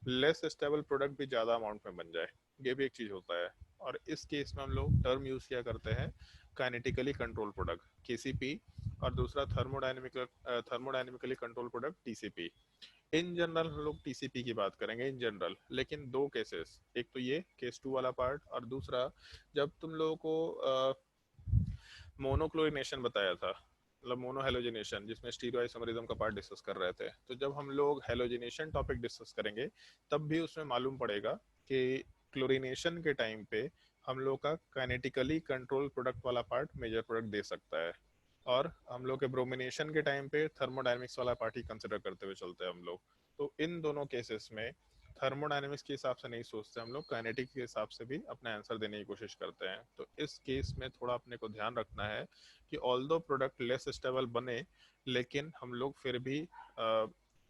लेस स्टेबल प्रोडक्ट भी ज़्यादा अमाउंट में बन जाए। ये भी एक चीज़ होता है। और इस केस में हम लोग टर्म यूज़ किया करते हैं काइनेटिकली कंट्रोल प्रोडक्ट केसीपी, और दूसरा thermodynamically control product TCP. In general हम लोग टीसीपी की बात करेंगे इन जनरल, लेकिन दो केसेस, एक तो ये केस 2 वाला पार्ट, और दूसरा जब तुम लोगों को मोनोक्लोरिनेशन बताया था, मतलब मोनोहेलोजिनेशन, जिसमें स्टीरियोआइसोमरिज्म का पार्ट डिस्कस कर रहे थे। तो जब हम लोग हेलोजिनेशन टॉपिक डिस्कस करेंगे तब भी उसमें मालूम पड़ेगा कि क्लोरिनेशन के टाइम पे हम लोग का काइनेटिकली कंट्रोल प्रोडक्ट वाला पार्ट मेजर प्रोडक्ट दे सकता है, और हम लोग के ब्रोमिनेशन के टाइम पे थर्मोडायनेमिक्स वाला पार्ट ही कंसिडर करते हुए चलते हैं हम लोग। तो इन दोनों केसेस में थर्मोडायनेमिक्स के हिसाब से नहीं सोचते हम लोग, काइनेटिक के हिसाब से भी अपना आंसर देने की कोशिश करते हैं। तो इस केस में थोड़ा अपने को ध्यान रखना है कि ऑल्दो प्रोडक्ट लेस स्टेबल बने, लेकिन हम लोग फिर भी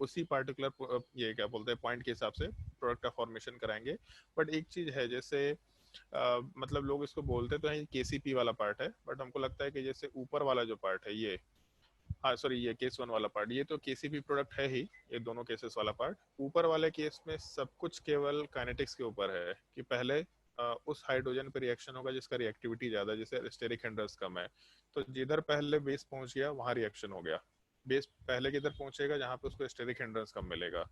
उसी पार्टिकुलर ये क्या बोलते हैं पॉइंट के हिसाब से प्रोडक्ट का फॉर्मेशन कराएंगे। बट एक चीज़ है, जैसे मतलब लोग इसको बोलते तो हैं केसीपी वाला पार्ट है, बट हमको लगता है कि जैसे ऊपर वाला जो पार्ट है ये, हाँ सॉरी ये केस वन वाला पार्ट, ये तो केसीपी प्रोडक्ट है ही, ये दोनों केसेस वाला पार्ट। ऊपर वाले केस में सब कुछ केवल काइनेटिक्स के ऊपर है कि पहले उस हाइड्रोजन पे रिएक्शन होगा जिसका रिएक्टिविटी ज्यादा है, जैसे स्टेरिक हिंड्रेंस कम है, तो जिधर पहले बेस पहुंच गया वहां रिएक्शन हो गया, बेस पहले किधर पहुंचेगा जहां पे उसको स्टेरिक हिंड्रेंस कम मिलेगा।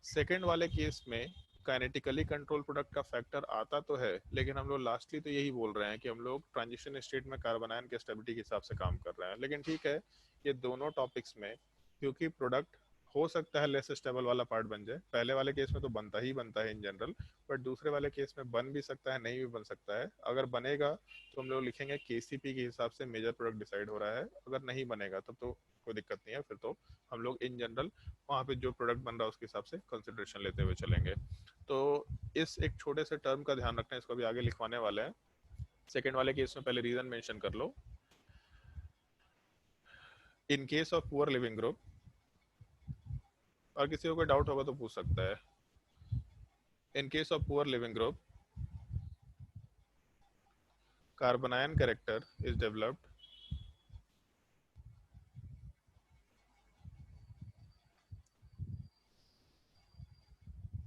सेकेंड वाले केस में काइनेटिकली कंट्रोल प्रोडक्ट का फैक्टर आता तो है, लेकिन हम लोग लास्टली तो यही बोल रहे हैं कि हम लोग ट्रांजिशन स्टेट में कार्बन आयन के स्टेबिलिटी के हिसाब से काम कर रहे हैं। लेकिन ठीक है, ये दोनों टॉपिक्स में क्योंकि प्रोडक्ट हो सकता है लेस स्टेबल वाला पार्ट बन जाए, पहले वाले केस में तो बनता ही बनता है इन जनरल, बट दूसरे वाले केस में बन भी सकता है, नहीं भी बन सकता है। अगर बनेगा तो हम लोग लिखेंगे केसीपी के हिसाब से मेजर प्रोडक्ट डिसाइड हो रहा है, अगर नहीं बनेगा तब तो कोई दिक्कत नहीं है, फिर तो हम लोग इन जनरल वहाँ पे जो प्रोडक्ट बन रहा है उसके हिसाब से कंसिडरेशन लेते हुए चलेंगे। तो इस एक छोटे से टर्म का ध्यान रखना है, इसको अभी आगे लिखवाने वाले हैं। सेकेंड वाले केस में पहले रीजन मेंशन कर लो। In case of poor living group, और किसी को कोई डाउट होगा तो पूछ सकता है। इन case of poor living group, carbanion character is developed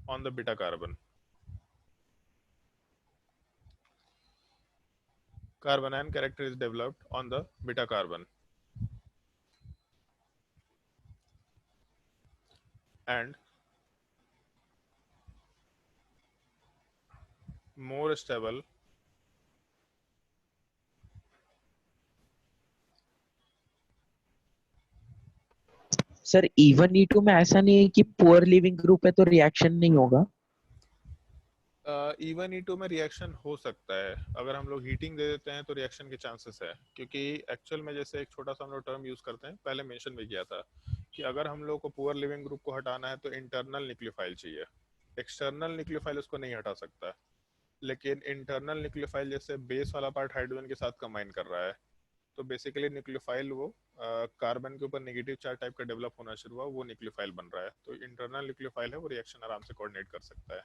on the beta carbon. Carbanion character is developed on the beta carbon and more stable sir E1 E2 में ऐसा नहीं है कि पुअर लिविंग ग्रुप है तो रिएक्शन नहीं होगा? Even E2 में रिएक्शन हो सकता है, अगर हम लोग हीटिंग दे देते हैं तो रिएक्शन के चांसेस है, क्योंकि एक्चुअल में जैसे एक छोटा सा हम लोग टर्म यूज करते हैं, पहले मेंशन भी किया था कि अगर हम लोग को पुअर लिविंग ग्रुप को हटाना है तो इंटरनल न्यूक्लियोफाइल चाहिए, एक्सटर्नल न्यूक्लियोफाइल उसको नहीं हटा सकता। लेकिन इंटरनल न्यूक्लियोफाइल जैसे बेस वाला पार्ट हाइड्रोजन के साथ कंबाइन कर रहा है, तो बेसिकली न्यूक्लियोफाइल वो कार्बन के ऊपर नेगेटिव चार्ज टाइप का डेवलप होना शुरू हुआ, वो न्यूक्लियोफाइल बन रहा है, तो इंटरनल न्यूक्लियोफाइल है, वो रिएक्शन आराम से कोऑर्डिनेट कर सकता है।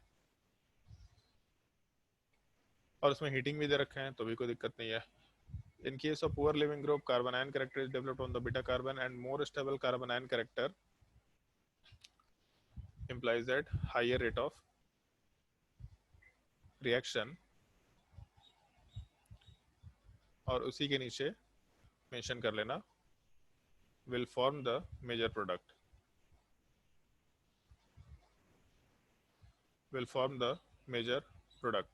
और उसमें हीटिंग भी दे रखे हैं तो भी कोई दिक्कत नहीं है। In case of poor living group, carbon ion character is developed on the beta carbon and more stable carbon ion character implies that higher rate of reaction, और उसी के नीचे मेंशन कर लेना will form the major product, will form the major product।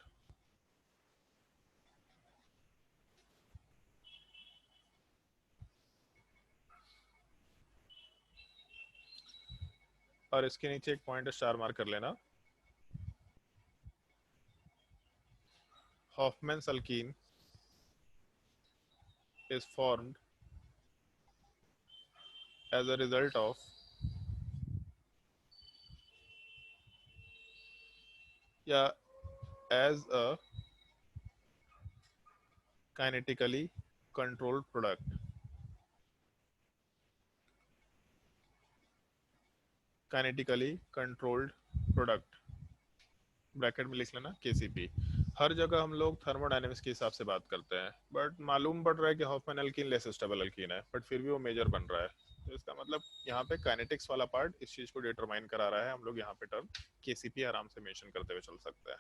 और इसके नीचे एक पॉइंट स्टार मार्क कर लेना। Hoffman's alkene is formed as a result of या as a kinetically controlled product, kinetically controlled product, bracket में लिख लेना केसीपी। हर जगह हम लोग थर्मोडायनेमिक्स के हिसाब से बात करते हैं, बट मालूम पड़ रहा है कि Hofmann alkene less stable alkene है, बट फिर भी वो मेजर बन रहा है, तो इसका मतलब यहाँ पे काइनेटिक्स वाला पार्ट इस चीज को डिटरमाइन करा रहा है। हम लोग यहाँ पे टर्म केसीपी आराम से मेंशन करते हुए चल सकते हैं।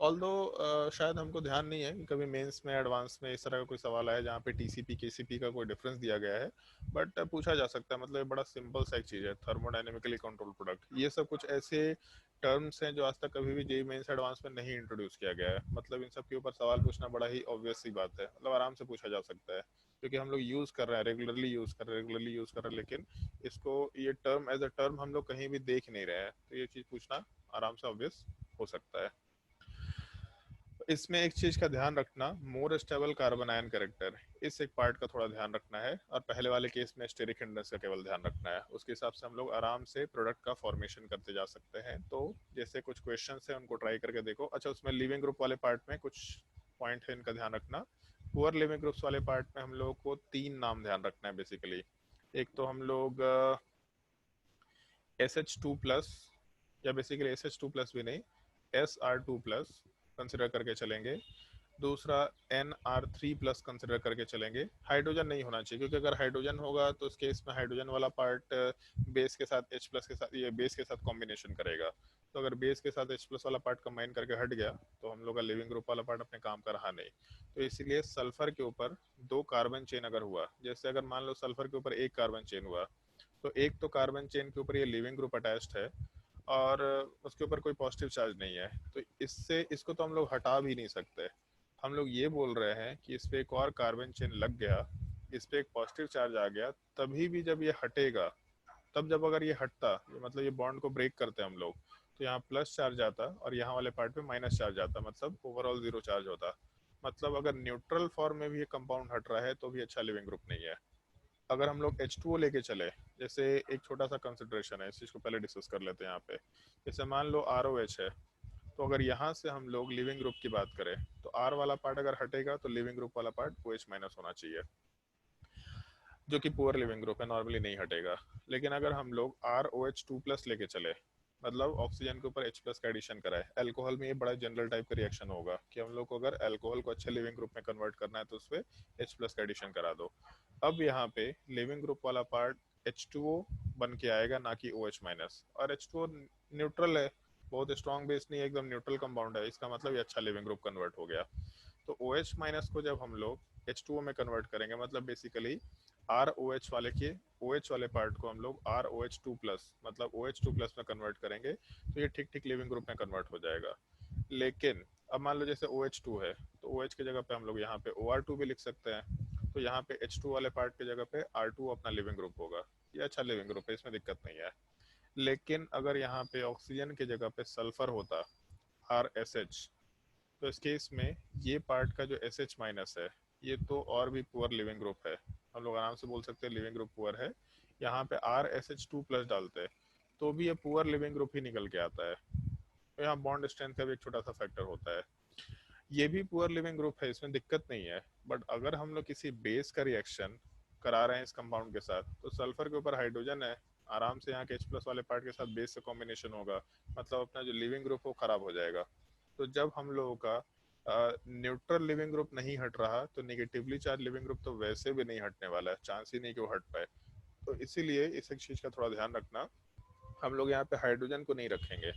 ऑल्दो शायद हमको ध्यान नहीं है कि कभी मेंस में एडवांस में इस तरह का कोई सवाल आया जहाँ पे टीसीपी केसीपी का कोई डिफरेंस दिया गया है, बट पूछा जा सकता है। मतलब ये बड़ा सिंपल सा एक चीज़ है, थर्मोडायनेमिकली कंट्रोल प्रोडक्ट, ये सब कुछ ऐसे टर्म्स हैं जो आज तक कभी भी जेईई मेंस एडवांस में नहीं इंट्रोड्यूस किया गया है। मतलब इन सब के ऊपर सवाल पूछना बड़ा ही ऑब्वियस सी बात है, मतलब आराम से पूछा जा सकता है, क्योंकि हम लोग यूज कर रहे हैं, रेगुलरली यूज कर रहे हैं, लेकिन इसको ये टर्म एज अ टर्म हम लोग कहीं भी देख नहीं रहे हैं, तो ये चीज़ पूछना आराम से ऑब्वियस हो सकता है। इसमें एक चीज का ध्यान रखना, more stable carbon ion character, इस एक पार्ट का थोड़ा ध्यान रखना है, और पहले वाले केस में स्टेरिक हिंड्रेंस का केवल ध्यान रखना है। उसके हिसाब से हम लोग आराम से प्रोडक्ट का फॉर्मेशन करते जा सकते हैं। तो जैसे कुछ क्वेश्चंस हैं उनको ट्राई करके देखो। अच्छा, उसमें लिविंग ग्रुप वाले पार्ट में कुछ पॉइंट है, इनका ध्यान रखना। पुअर लिविंग ग्रुप्स वाले पार्ट में हम लोग को 3 नाम ध्यान रखना है बेसिकली। एक तो हम लोग SH2 प्लस, या बेसिकली SH2 प्लस भी नहीं, SR2 प्लस कंसिडर करके चलेंगे। दूसरा NR3 प्लस कंसिडर करके चलेंगे। हाइड्रोजन नहीं होना चाहिए, क्योंकि अगर हाइड्रोजन होगा तो इस केस में हाइड्रोजन वाला पार्ट बेस के साथ H प्लस के साथ, ये बेस के साथ कॉम्बिनेशन करेगा। तो अगर बेस के साथ H प्लस वाला पार्ट कंबाइन करके हट गया तो हम लोग का लिविंग ग्रुप वाला पार्ट अपने काम का रहा नहीं। तो इसीलिए सल्फर के ऊपर 2 कार्बन चेन अगर हुआ, जैसे अगर मान लो सल्फर के ऊपर 1 कार्बन चेन हुआ, तो एक तो कार्बन चेन के ऊपर ये लिविंग ग्रुप अटैच्ड है और उसके ऊपर कोई पॉजिटिव चार्ज नहीं है, तो इससे इसको तो हम लोग हटा भी नहीं सकते। हम लोग ये बोल रहे हैं कि इस पे एक और कार्बन चेन लग गया, इस पे एक पॉजिटिव चार्ज आ गया, तभी भी जब ये हटेगा, तब जब अगर ये हटता, ये मतलब ये बॉन्ड को ब्रेक करते हम लोग, तो यहाँ प्लस चार्ज आता और यहाँ वाले पार्ट पे माइनस चार्ज आता, मतलब ओवरऑल 0 चार्ज होता। मतलब अगर न्यूट्रल फॉर्म में भी ये कंपाउंड हट रहा है तो भी अच्छा लिविंग ग्रुप नहीं है। अगर हम लोग H2O लेके चले, जैसे एक छोटा सा कंसिडरेशन है, इस चीज को पहले डिस्कस कर लेते हैं यहाँ पे। जैसे मान लो ROH है, तो अगर यहाँ से हम लोग लिविंग ग्रुप की बात करें तो R वाला पार्ट अगर हटेगा तो लिविंग ग्रुप वाला पार्ट OH माइनस होना चाहिए, जो कि पुअर लिविंग ग्रुप है, नॉर्मली नहीं हटेगा। लेकिन अगर हम लोग ROH2 प्लस लेके चले, मतलब ऑक्सीजन के ऊपर H प्लस का एडिशन कराए, अल्कोहल में ये बड़ा जनरल टाइप का रिएक्शन होगा कि हम लोग को अगर अल्कोहल को अच्छे लिविंग ग्रुप में कन्वर्ट करना है तो उस पर H प्लस का एडिशन करा दो। अब यहाँ पे लिविंग ग्रुप वाला पार्ट H2O बन के आएगा, ना कि OH माइनस। और H2O न्यूट्रल है, बहुत स्ट्रॉन्ग बेस नहीं है, एकदम न्यूट्रल कंपाउंड है, इसका मतलब ये अच्छा लिविंग ग्रुप कन्वर्ट हो गया। तो OH माइनस को जब हम लोग H2O में कन्वर्ट करेंगे, मतलब बेसिकली ROH वाले के OH वाले पार्ट को हम लोग ROH2 प्लस मतलब OH2 प्लस में कन्वर्ट करेंगे, तो ये ठीक ठीक लिविंग ग्रुप में कन्वर्ट हो जाएगा। लेकिन अब मान लो जैसे OH2 है, तो OH की जगह पे हम लोग यहाँ पे OR2 भी लिख सकते हैं, तो यहाँ पे H2 वाले पार्ट की जगह पे R2 अपना लिविंग ग्रुप होगा। ये अच्छा लिविंग ग्रुप है, इसमें दिक्कत नहीं है। लेकिन अगर यहाँ पे ऑक्सीजन की जगह पे सल्फर होता RSH, तो इस केस में ये पार्ट का जो SH माइनस है, ये तो और भी पुअर लिविंग ग्रुप है, हम लोग आराम से बोल सकते हैं लिविंग ग्रुप पुअर है। यहाँ पे RSH2 प्लस डालते हैं तो भी ये पुअर लिविंग ग्रुप ही निकल के आता है। तो यहाँ बॉन्ड स्ट्रेंथ का भी एक छोटा सा फैक्टर होता है। ये भी पुअर लिविंग ग्रुप है, इसमें दिक्कत नहीं है। बट अगर हम लोग किसी बेस का रिएक्शन करा रहे हैं इस कंपाउंड के साथ, तो सल्फर के ऊपर हाइड्रोजन है, आराम से यहाँ के H प्लस वाले पार्ट के साथ बेस से कॉम्बिनेशन होगा, मतलब अपना जो लिविंग ग्रुप वो खराब हो जाएगा। तो जब हम लोगों का न्यूट्रल लिविंग ग्रुप नहीं हट रहा, तो नेगेटिवली चार्ज लिविंग ग्रुप तो वैसे भी नहीं हटने वाला है, चांस ही नहीं कि वो हट पाए। तो इसीलिए इस एक चीज का थोड़ा ध्यान रखना, हम लोग यहाँ पे हाइड्रोजन को नहीं रखेंगे,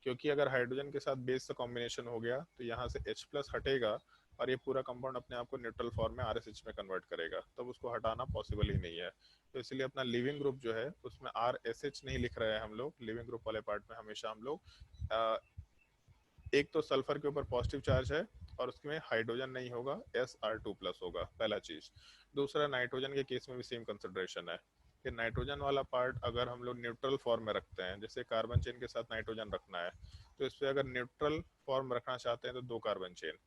क्योंकि अगर हाइड्रोजन के साथ बेस से कॉम्बिनेशन हो गया तो यहाँ से H प्लस हटेगा और ये पूरा कंपाउंड अपने आप को न्यूट्रल फॉर्म में RSH में कन्वर्ट करेगा, तब उसको हटाना पॉसिबल ही नहीं है। तो इसलिए अपना लिविंग ग्रुप जो है उसमें RSH नहीं लिख रहे हैं हम लोग, लिविंग ग्रुप वाले पार्ट में हमेशा हम लोग एक तो सल्फर के ऊपर पॉजिटिव चार्ज है और उसमें हाइड्रोजन नहीं होगा, SR2 प्लस होगा, पहला चीज। दूसरा, नाइट्रोजन के केस में भी सेम कंसिडरेशन है कि नाइट्रोजन वाला पार्ट अगर हम लोग न्यूट्रल फॉर्म में रखते हैं, जैसे कार्बन चेन के साथ नाइट्रोजन रखना है, तो इस पर अगर न्यूट्रल फॉर्म रखना चाहते हैं तो 2 कार्बन चेन,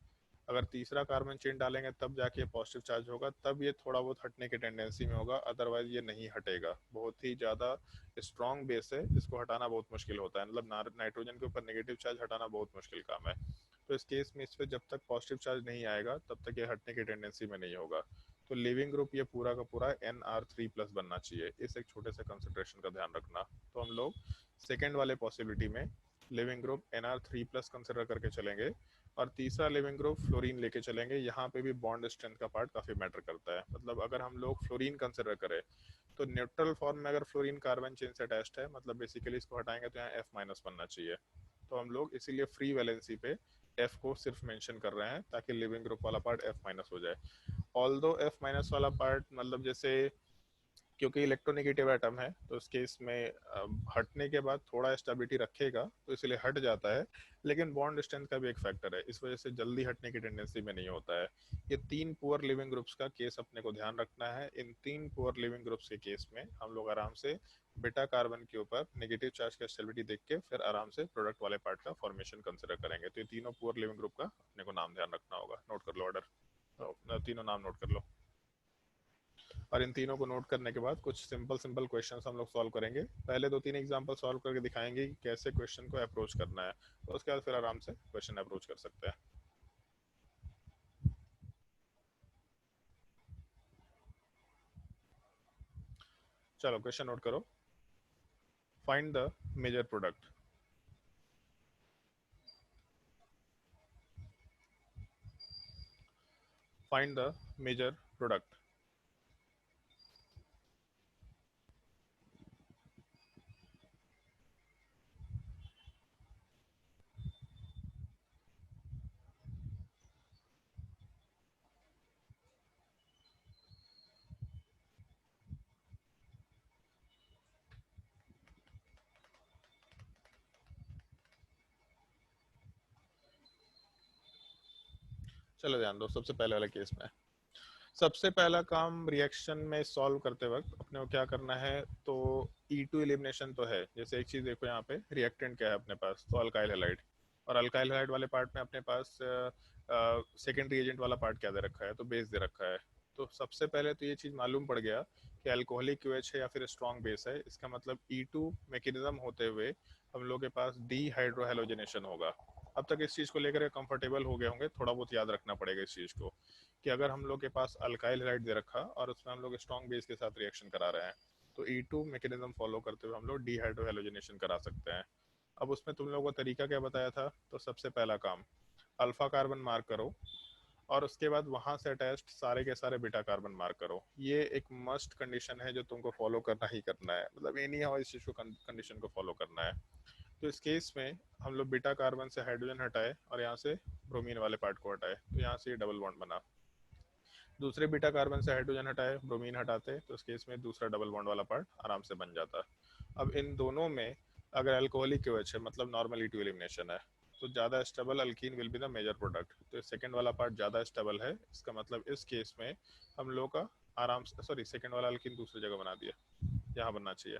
अगर तीसरा कार्बन चेन डालेंगे तब जाके पॉजिटिव चार्ज होगा, तब ये थोड़ा बहुत हटने की टेंडेंसी में होगा, अदरवाइज ये नहीं हटेगा। बहुत ही ज़्यादा स्ट्रॉन्ग बेस है, इसको हटाना बहुत मुश्किल होता है, मतलब नाइट्रोजन के ऊपर नेगेटिव चार्ज हटाना बहुत मुश्किल काम है। तो इस केस में इस पर जब तक पॉजिटिव चार्ज नहीं आएगा तब तक ये हटने की टेंडेंसी में नहीं होगा। तो लिविंग ग्रुप ये पूरा का पूरा NR3 प्लस बनना चाहिए, इस एक छोटे से कंसिडरेशन का ध्यान रखना। तो हम लोग सेकेंड वाले पॉसिबिलिटी में leaving group NR3 plus consider करके चलेंगे, और तीसरा लिविंग ग्रुप फ्लोरीन लेके चलेंगे। यहाँ पे भी बॉन्ड स्ट्रेंथ का पार्ट काफी मैटर करता है, मतलब अगर हम लोग फ्लोरीन कंसिडर करें तो न्यूट्रल फॉर्म में अगर फ्लोरीन कार्बन चेन से अटैच्ड है, मतलब बेसिकली इसको हटाएंगे तो यहाँ F माइनस बनना चाहिए। तो हम लोग इसीलिए फ्री वैलेंसी पे F को सिर्फ मेंशन कर रहे हैं ताकि लिविंग ग्रुप वाला पार्ट F माइनस हो जाए। ऑल्दो F माइनस वाला पार्ट मतलब जैसे, क्योंकि इलेक्ट्रोनेगेटिव एटम है तो इस केस में हटने के बाद थोड़ा स्टेबिलिटी रखेगा तो इसलिए हट जाता है, लेकिन बॉन्ड स्ट्रेंथ का भी एक फैक्टर है, इस वजह से जल्दी हटने की टेंडेंसी में नहीं होता है। ये 3 पुअर लिविंग ग्रुप्स का केस अपने को ध्यान रखना है। इन 3 पुअर लिविंग ग्रुप्स के केस में हम लोग आराम से बीटा कार्बन के ऊपर नेगेटिव चार्ज का स्टेबिलिटी देख के फिर आराम से प्रोडक्ट वाले पार्ट का फॉर्मेशन कंसिडर करेंगे। तो ये तीनों पुअर लिविंग ग्रुप का अपने को नाम ध्यान रखना होगा। नोट कर लो ऑर्डर, तीनों नाम नोट कर लो। और इन तीनों को नोट करने के बाद कुछ सिंपल सिंपल क्वेश्चंस हम लोग सॉल्व करेंगे। पहले 2-3 एग्जांपल सॉल्व करके दिखाएंगे कि कैसे क्वेश्चन को अप्रोच करना है, तो उसके बाद फिर आराम से क्वेश्चन अप्रोच कर सकते हैं। चलो क्वेश्चन नोट करो। Find the major product. Find the major product. चलो ध्यान दो, सबसे पहले वाला केस में सबसे पहला काम रिएक्शन में सॉल्व करते वक्त अपने को क्या करना है, तो E2 एलिमिनेशन तो है। जैसे एक चीज देखो यहाँ पे रिएक्टेंट क्या है अपने पास, तो अल्काइल हैलाइड, और अल्काइल हैलाइड वाले पार्ट में अपने पास सेकेंड रिएजेंट वाला पार्ट क्या दे रखा है, तो बेस दे रखा है। तो सबसे पहले तो ये चीज मालूम पड़ गया कि अल्कोहलिक क्यूएच है या फिर स्ट्रॉन्ग बेस है। इसका मतलब E2 मैकेनिज्म होते हुए हम लोग के पास डी हाइड्रोहेलोजिनेशन होगा। अब तक इस चीज को लेकर कंफर्टेबल हो गए होंगे, थोड़ा बहुत याद रखना पड़ेगा इस चीज को कि अगर हम लोग के पास अल्काइल हैलाइड दे रखा और उसमें हम लोग स्ट्रॉन्ग बेस के साथ रिएक्शन करा रहे हैं, तो E2 मैकेनिज्म फॉलो करते हुए हम लोग डीहाइड्रोहेलोजिनेशन करा सकते हैं। अब उसमें तुम लोगों को तरीका क्या बताया था, तो सबसे पहला काम अल्फा कार्बन मार्क करो और उसके बाद वहां से अटैच्ड सारे के सारे बीटा कार्बन मार्क करो। ये एक मस्ट कंडीशन है जो तुमको फॉलो करना ही करना है, मतलब एनी हाउ इस चीज को कंडीशन को फॉलो करना है। तो इस केस में हम लोग बीटा कार्बन से हाइड्रोजन हटाए और यहाँ से ब्रोमीन वाले पार्ट को हटाए, तो यहाँ से ये डबल बॉन्ड बना। दूसरे बीटा कार्बन से हाइड्रोजन हटाए, ब्रोमीन हटाते, तो इस केस में दूसरा डबल बॉन्ड वाला पार्ट आराम से बन जाता। अब इन दोनों में अगर अल्कोहलिक क्यूएच है, मतलब नॉर्मल E2 एलिमिनेशन है, तो ज़्यादा stable alkene will be the major product. तो सेकंड वाला पार्ट ज़्यादा स्टेबल है, इसका मतलब इस केस में हम लोग का आराम से, सॉरी सेकंड वाला अल्कीन दूसरी जगह बना दिया, यहाँ बनना चाहिए।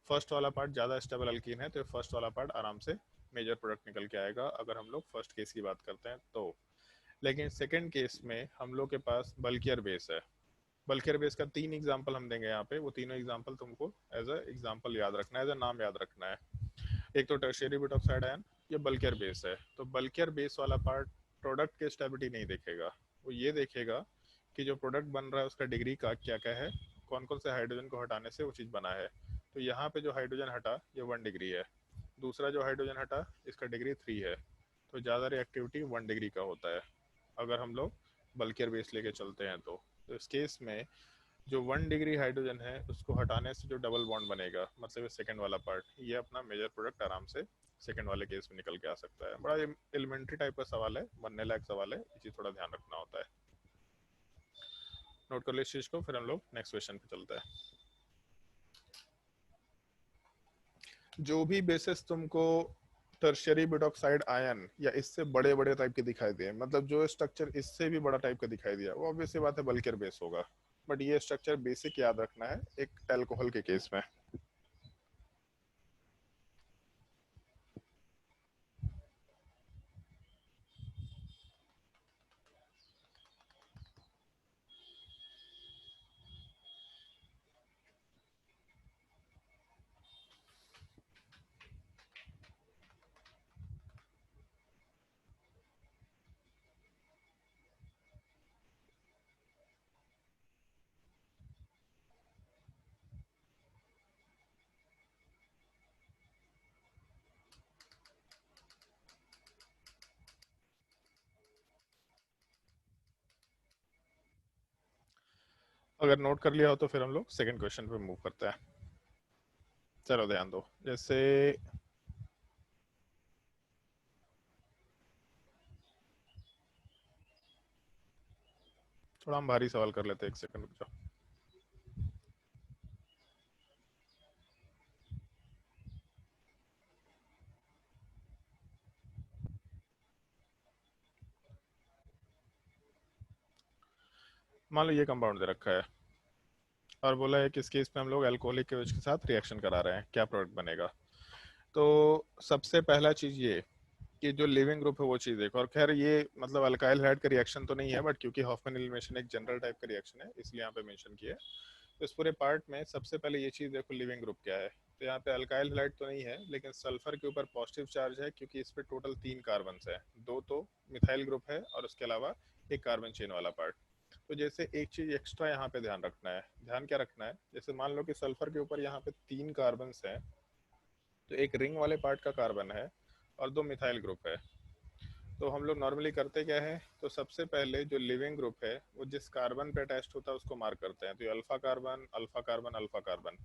फर्स्ट वाला पार्ट ज़्यादा स्टेबल अल्कीन है, तो फर्स्ट वाला पार्ट आराम से मेजर प्रोडक्ट निकल के आएगा अगर हम लोग फर्स्ट केस की बात करते हैं तो। लेकिन सेकंड केस में हम लोग के पास बल्कियर बेस है। बल्कियर बेस का 3 एग्जांपल हम देंगे यहाँ पे, वो तीनों एग्जांपल तुमको एज अ एग्जांपल याद रखना है, एज अ नाम याद रखना है। एक तो टर्शियरी बुट ऑक्साइड आयन, ये बल्कियर बेस है। तो बल्कियर बेस वाला पार्ट प्रोडक्ट के स्टेबिलिटी नहीं देखेगा, वो ये देखेगा कि जो प्रोडक्ट बन रहा है उसका डिग्री का क्या क्या है, कौन कौन से हाइड्रोजन को हटाने से वो चीज़ बना है। तो यहाँ पे जो हाइड्रोजन हटा ये 1 डिग्री है, दूसरा जो हाइड्रोजन हटा इसका डिग्री 3 है, तो ज़्यादा रिएक्टिविटी 1 डिग्री का होता है अगर हम लोग बल्कियर बेस लेके चलते हैं तो। इस केस में जो 1 डिग्री हाइड्रोजन है उसको हटाने से जो डबल बॉन्ड बनेगा, मतलब सेकंड वाला पार्ट, ये अपना मेजर प्रोडक्ट आराम से सेकंड वाले केस में निकल के आ सकता है। बड़ा एलिमेंट्री टाइप का सवाल है, बनने लायक सवाल है, ये चीज थोड़ा ध्यान रखना होता है। नोट कर लो इस चीज को, फिर हम लोग नेक्स्ट क्वेश्चन पे चलते हैं। जो भी बेसिस तुमको टर्शियरी बुटॉक्साइड आयन या इससे बड़े बड़े टाइप के दिखाई दिए, मतलब जो स्ट्रक्चर इससे भी बड़ा टाइप का दिखाई दिया, वो ऑब्वियस बात है बल्कियर बेस होगा। बट ये स्ट्रक्चर बेसिक याद रखना है एक अल्कोहल के केस में। अगर नोट कर लिया हो तो फिर हम लोग सेकंड क्वेश्चन पे मूव करते हैं। चलो ध्यान दो, जैसे थोड़ा हम भारी सवाल कर लेते हैं, एक सेकंड रुक जाओ। मान लो ये कंपाउंड दे रखा है और बोला है कि इस केस में हम लोग अल्कोहलिक के के साथ रिएक्शन करा रहे हैं, क्या प्रोडक्ट बनेगा। तो सबसे पहला चीज ये कि जो लिविंग ग्रुप है वो चीज देखो, और खैर ये मतलब अल्काइल हैलाइड का रिएक्शन तो नहीं है, बट क्योंकि हॉफमैन एलिमिनेशन एक जनरल टाइप का रिएक्शन है इसलिए यहाँ पे मेंशन किया है। तो इस पूरे पार्ट में सबसे पहले ये चीज देखो लिविंग ग्रुप क्या है। तो यहाँ पे अल्काइल हैलाइड तो नहीं है, लेकिन सल्फर के ऊपर पॉजिटिव चार्ज है क्योंकि इस पे टोटल 3 कार्बन है, 2 तो मिथाइल ग्रुप है और उसके अलावा एक कार्बन चेन वाला पार्ट। तो जैसे एक चीज एक्स्ट्रा यहाँ पे ध्यान रखना है, ध्यान क्या रखना है, जैसे मान लो कि सल्फर के ऊपर यहाँ पे 3 कार्बन हैं तो एक रिंग वाले पार्ट का कार्बन है और 2 मिथाइल ग्रुप है। तो हम लोग नॉर्मली करते क्या है, तो सबसे पहले जो लिविंग ग्रुप है वो जिस कार्बन पे अटैच्ड होता है उसको मार्क करते हैं। तो ये alpha carbon, alpha carbon, alpha carbon,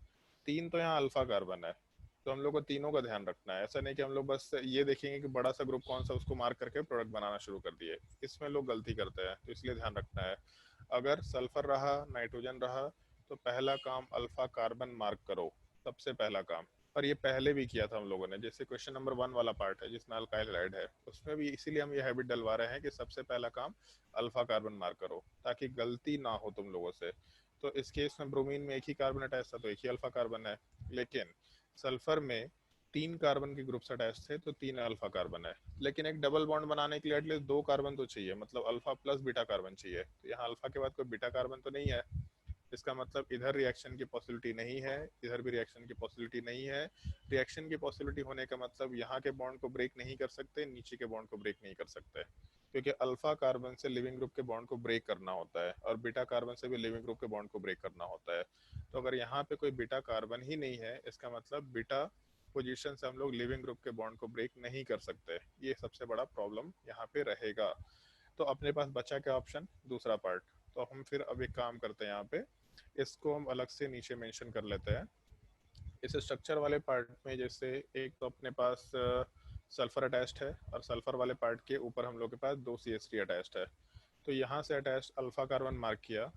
3 तो यहाँ अल्फा कार्बन है, तो हम लोग को तीनों का ध्यान रखना है। ऐसा नहीं कि हम लोग बस ये देखेंगे कि बड़ा सा ग्रुप कौन सा उसको मार्क करके प्रोडक्ट बनाना शुरू कर दिए, इसमें लोग गलती करते हैं, तो इसलिए ध्यान रखना है। अगर सल्फर रहा, नाइट्रोजन रहा, तो पहला काम अल्फा कार्बन मार्क करो, सबसे पहला काम। और ये पहले भी किया था हम लोगों ने, जैसे क्वेश्चन नंबर 1 वाला पार्ट है जिसमें अल्काइल हाइड है, उसमें भी इसीलिए हम ये हैबिट डलवा रहे हैं कि सबसे पहला काम अल्फा कार्बन मार्क करो, ताकि गलती ना हो तुम लोगों से। तो इस केस में ब्रोमीन में एक ही कार्बन अटैच था तो एक ही अल्फा कार्बन है, लेकिन सल्फर में 3 कार्बन के ग्रुप्स अटैच थे तो 3 अल्फा कार्बन है। लेकिन एक डबल बॉन्ड बनाने के लिए एटलीस्ट 2 कार्बन तो चाहिए, मतलब अल्फा प्लस बीटा कार्बन चाहिए। तो यहाँ अल्फा के बाद कोई बीटा कार्बन तो नहीं है, इसका मतलब इधर रिएक्शन की पॉसिबिलिटी नहीं है, इधर भी रिएक्शन की पॉसिबिलिटी नहीं है। रिएक्शन की पॉसिबिलिटी होने का मतलब यहाँ के बॉन्ड को ब्रेक नहीं कर सकते, नीचे के बॉन्ड को ब्रेक नहीं कर सकते, क्योंकि अल्फा कार्बन से लिविंग ग्रुप के बॉन्ड को ब्रेक करना होता है और बीटा कार्बन से भी लिविंग ग्रुप के बॉन्ड को ब्रेक करना होता है। तो अगर यहाँ पे कोई बीटा कार्बन ही नहीं है, इसका मतलब बीटा पोजीशन से हम लोग लिविंग ग्रुप के बॉन्ड को ब्रेक नहीं कर सकते। ये सबसे बड़ा प्रॉब्लम यहाँ पे रहेगा। तो अपने पास बचा क्या ऑप्शन, दूसरा पार्ट। तो हम फिर अब एक काम करते हैं, यहाँ पे इसको हम अलग से नीचे मेंशन कर लेते हैं। इस स्ट्रक्चर वाले पार्ट में जैसे एक तो अपने पास सल्फर अटैच्ड है और सल्फर वाले पार्ट के ऊपर हम लोग के पास 2 CH3 अटैच्ड है। तो यहाँ से अटैच्ड अल्फा कार्बन मार्क किया,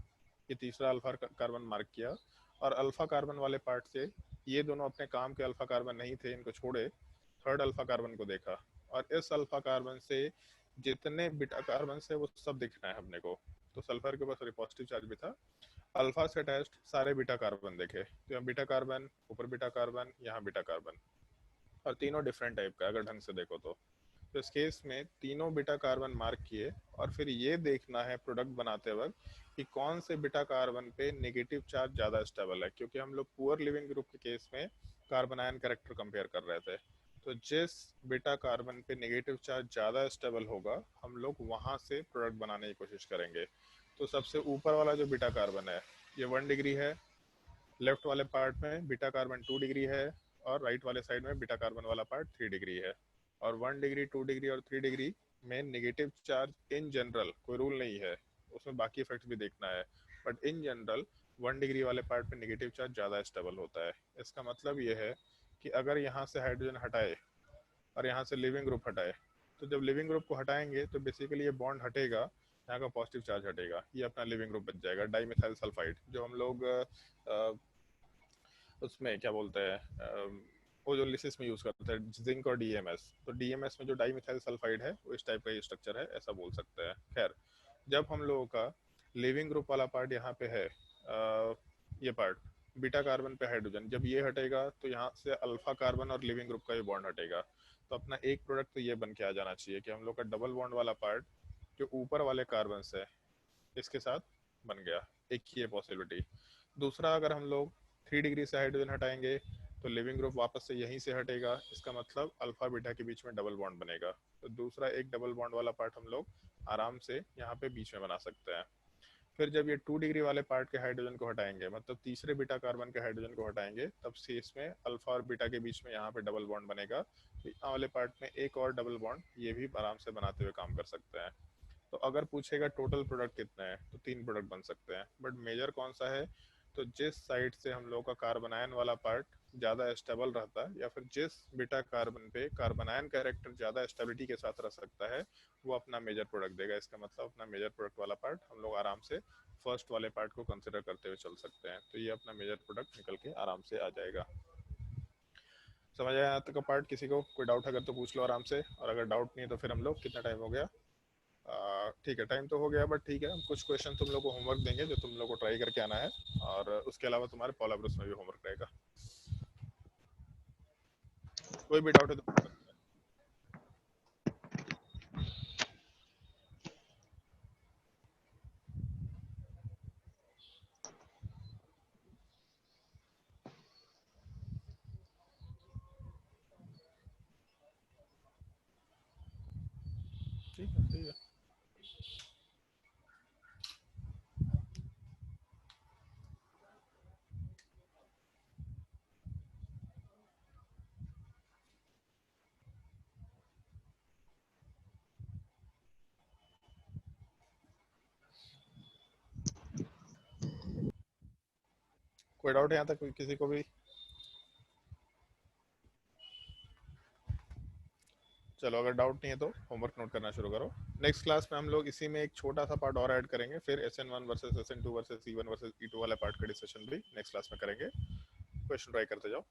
ये तीसरा अल्फा कार्बन मार्क किया, और अल्फा कार्बन वाले पार्ट से ये दोनों अपने काम के अल्फा कार्बन नहीं थे, इनको छोड़े, थर्ड अल्फा कार्बन को देखा, और इस अल्फा कार्बन से जितने बीटा कार्बन से वो सब दिखना है अपने को। तो सल्फर के पास पॉजिटिव चार्ज भी था, अल्फा से अटैच्ड सारे बीटा कार्बन देखे, तो यहाँ बीटा कार्बन, ऊपर बीटा कार्बन, यहाँ बीटा कार्बन, और तीनों डिफरेंट टाइप का अगर ढंग से देखो तो इस केस में तीनों बीटा कार्बन मार्क किए, और फिर ये देखना है प्रोडक्ट बनाते वक्त कि कौन से बीटा कार्बन पे नेगेटिव चार्ज ज़्यादा स्टेबल है, क्योंकि हम लोग पुअर लिविंग ग्रुप के केस में कार्बन आयन कैरेक्टर कंपेयर कर रहे थे। तो जिस बीटा कार्बन पे नेगेटिव चार्ज ज़्यादा स्टेबल होगा, हम लोग वहाँ से प्रोडक्ट बनाने की कोशिश करेंगे। तो सबसे ऊपर वाला जो बीटा कार्बन है ये 1 डिग्री है, लेफ्ट वाले पार्ट में बीटा कार्बन 2 डिग्री है, और राइट वाले साइड में बीटा कार्बन वाला पार्ट 3 डिग्री है। और 1 डिग्री, 2 डिग्री और 3 डिग्री में नेगेटिव चार्ज इन जनरल कोई रूल नहीं है, उसमें बाकी इफेक्ट्स भी देखना है, बट इन जनरल 1 डिग्री वाले पार्ट पे नेगेटिव चार्ज ज़्यादा स्टेबल होता है। इसका मतलब ये है कि अगर यहाँ से हाइड्रोजन हटाए और यहाँ से लिविंग ग्रुप हटाए, तो जब लिविंग ग्रुप को हटाएंगे तो बेसिकली ये बॉन्ड हटेगा, यहाँ का पॉजिटिव चार्ज हटेगा, ये अपना लिविंग ग्रुप बच जाएगा, डाइमिथाइल सल्फाइड, जो हम लोग उसमें क्या बोलते हैं ओजोलिसिस में यूज करते हैं, जिंक और डीएमएस। तो डीएमएस में जो डाइमिथाइल सल्फाइड है वो इस टाइप का ये स्ट्रक्चर है, ऐसा बोल सकते हैं। खैर, जब हम लोगों का लिविंग ग्रुप वाला पार्ट यहाँ पे है, ये पार्ट बीटा कार्बन पे हाइड्रोजन, जब ये हटेगा तो यहाँ से अल्फा कार्बन और लिविंग ग्रुप का ये बॉन्ड हटेगा। तो अपना एक प्रोडक्ट तो ये बन के आ जाना चाहिए कि हम लोग का डबल बॉन्ड वाला पार्ट जो ऊपर वाले कार्बन से इसके साथ बन गया, एक ही है पॉसिबिलिटी। दूसरा, अगर हम लोग 3 डिग्री से हाइड्रोजन हटाएंगे तो लिविंग ग्रुप वापस से यहीं से हटेगा, इसका मतलब अल्फा बीटा के बीच में डबल बॉन्ड बनेगा। तो दूसरा एक डबल बॉन्ड वाला पार्ट हम लोग आराम से यहाँ पे बीच में बना सकते हैं। फिर जब ये 2 डिग्री वाले पार्ट के हाइड्रोजन को हटाएंगे, मतलब तीसरे बीटा कार्बन के हाइड्रोजन को हटाएंगे, तब से इसमें अल्फा और बीटा के बीच में यहाँ पे डबल बॉन्ड बनेगा। तो यहाँ वाले पार्ट में एक और डबल बॉन्ड ये भी आराम से बनाते हुए काम कर सकते हैं। तो अगर पूछेगा टोटल प्रोडक्ट कितने हैं, तो 3 प्रोडक्ट बन सकते हैं, बट मेजर कौन सा है, तो जिस साइड से हम लोग का कार्बन आयन वाला पार्ट ज़्यादा स्टेबल रहता है, या फिर जिस बीटा कार्बन पे कार्बन आयन कैरेक्टर ज़्यादा स्टेबिलिटी के साथ रह सकता है, वो अपना मेजर प्रोडक्ट देगा। इसका मतलब अपना मेजर प्रोडक्ट वाला पार्ट हम लोग आराम से फर्स्ट वाले पार्ट को कंसिडर करते हुए चल सकते हैं। तो ये अपना मेजर प्रोडक्ट निकल के आराम से आ जाएगा। समझ आया यहाँ तक का पार्ट? किसी को कोई डाउट अगर तो पूछ लो आराम से, और अगर डाउट नहीं है तो फिर हम लोग, कितना टाइम हो गया, ठीक है टाइम तो हो गया, बट ठीक है, हम कुछ क्वेश्चन तुम लोग को होमवर्क देंगे जो तुम लोग को ट्राई करके आना है, और उसके अलावा तुम्हारे पॉलाब्रस में भी होमवर्क रहेगा। कोई भी डाउट है तो पूछ सकते हैं। ठीक है, सही है। कोई डाउट है यहाँ तक कोई किसी को भी? चलो अगर डाउट नहीं है तो होमवर्क नोट करना शुरू करो। नेक्स्ट क्लास में हम लोग इसी में एक छोटा सा पार्ट और ऐड करेंगे, फिर SN1 versus SN2 versus E1 versus E2 वाला पार्ट का डिस्कशन भी नेक्स्ट क्लास में करेंगे। क्वेश्चन ट्राई करते जाओ।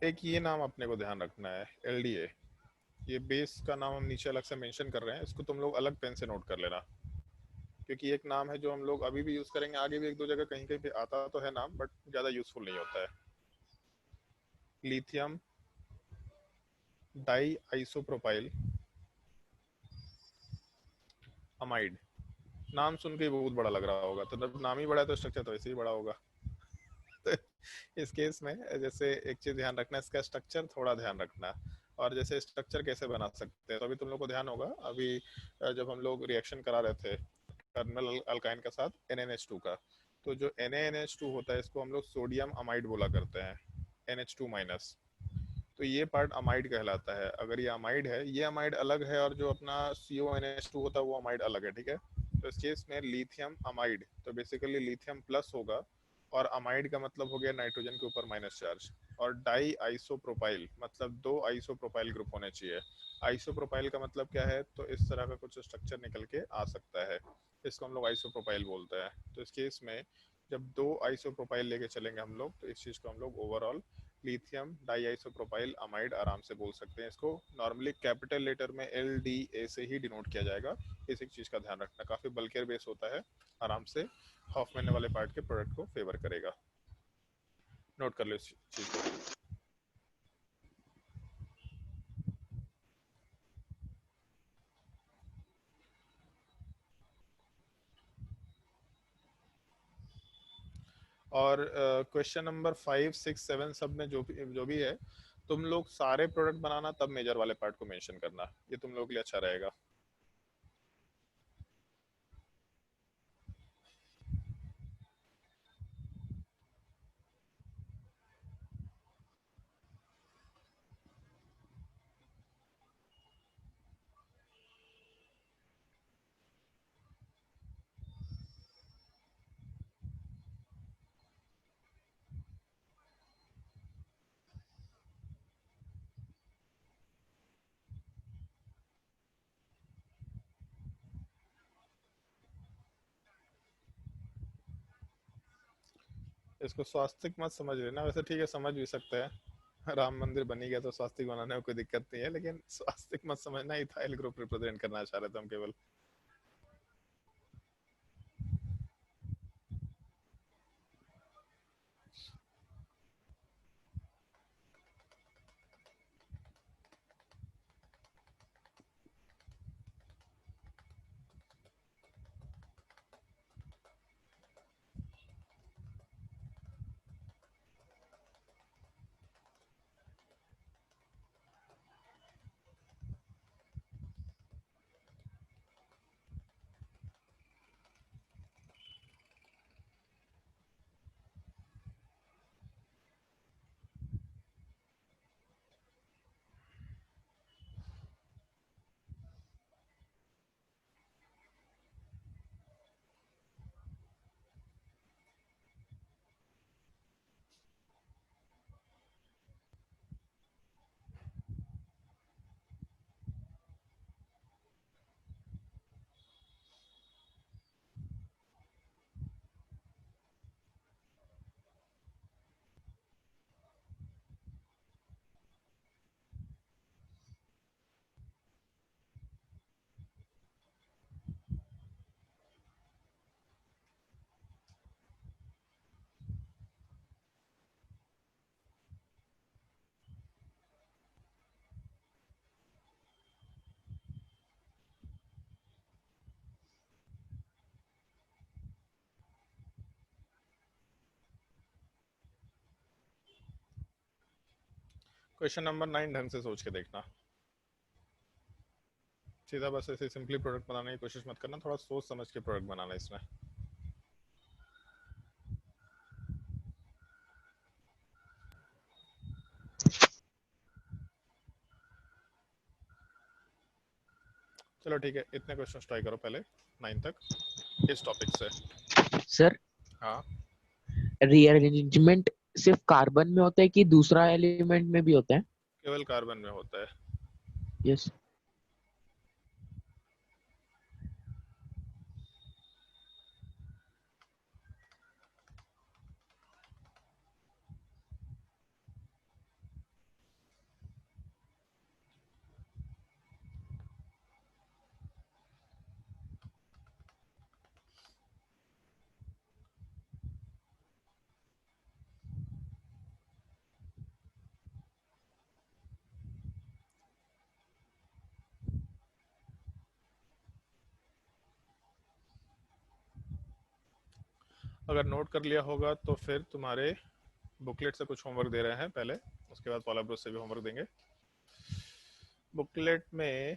एक ये नाम अपने को ध्यान रखना है, LDA। ये बेस का नाम हम नीचे अलग से मेंशन कर रहे हैं, इसको तुम लोग अलग पेन से नोट कर लेना, क्योंकि एक नाम है जो हम लोग अभी भी यूज करेंगे, आगे भी एक दो जगह कहीं कहीं पे आता तो है नाम, बट ज्यादा यूजफुल नहीं होता है। Lithium di isopropyl amide. नाम सुन के ही बहुत बड़ा लग रहा होगा, तो जब नाम ही बड़ा है तो स्ट्रक्चर तो वैसे ही बड़ा होगा। तो इस केस में जैसे एक चीज ध्यान रखना है, इसका स्ट्रक्चर थोड़ा ध्यान रखना। और जैसे स्ट्रक्चर कैसे बना सकते हैं, तो अभी तुम लोग को ध्यान होगा, अभी जब हम लोग रिएक्शन करा रहे थे टर्मिनल अल्काइन के साथ NaNH2 का, तो जो NaNH2 होता है इसको हम लोग सोडियम अमाइड बोला करते हैं, NH2 माइनस। तो ये पार्ट अमाइड कहलाता है। अगर ये अमाइड है, ये अमाइड अलग है, और जो अपना CONH2 होता है वो अमाइड अलग है, ठीक है। तो इस केस में लिथियम अमाइड, तो बेसिकली लिथियम प्लस होगा, और अमाइड का मतलब हो गया नाइट्रोजन के ऊपर माइनस चार्ज। और डाई आइसोप्रोपाइल मतलब दो आइसोप्रोपाइल ग्रुप होने चाहिए। आइसोप्रोपाइल का मतलब क्या है, तो इस तरह का कुछ स्ट्रक्चर निकल के आ सकता है, इसको हम लोग आइसोप्रोपाइल बोलते हैं। तो इस केस में जब दो आइसोप्रोपाइल लेके चलेंगे हम लोग, तो इस चीज़ को हम लोग overall lithium di isopropyl amide आराम से बोल सकते हैं। इसको नॉर्मली कैपिटल लेटर में LDA से ही डिनोट किया जाएगा। इस एक चीज़ का ध्यान रखना, काफ़ी बल्कियर बेस होता है, आराम से हॉफमैन वाले पार्ट के प्रोडक्ट को फेवर करेगा। नोट कर लो इस चीज़ को। और क्वेश्चन नंबर 5, 6, 7 सब में जो भी है, तुम लोग सारे प्रोडक्ट बनाना, तब मेजर वाले पार्ट को मेंशन करना, ये तुम लोग के लिए अच्छा रहेगा। इसको स्वास्तिक मत समझ लेना, वैसे ठीक है समझ भी सकते हैं, राम मंदिर बनी गया तो स्वास्तिक बनाने में कोई दिक्कत नहीं है, लेकिन स्वास्तिक मत समझना, इथाइल ग्रुप रिप्रेजेंट करना चाह रहे थे हम केवल। क्वेश्चन नंबर 9 ढंग से सोच के देखना। सीधा बस ऐसे सिंपली प्रोडक्ट बनाने की कोशिश मत करना, थोड़ा सोच समझ के प्रोडक्ट बनाना इसमें। चलो ठीक है, इतने क्वेश्चन ट्राई करो पहले 9 तक इस टॉपिक से। सर हाँ, रीअरेंजमेंट सिर्फ कार्बन में होता है कि दूसरा एलिमेंट में भी होता है? केवल कार्बन में होता है। यस। अगर नोट कर लिया होगा तो फिर तुम्हारे बुकलेट से कुछ होमवर्क दे रहे हैं पहले, उसके बाद पॉला ब्रो से भी होमवर्क देंगे। बुकलेट में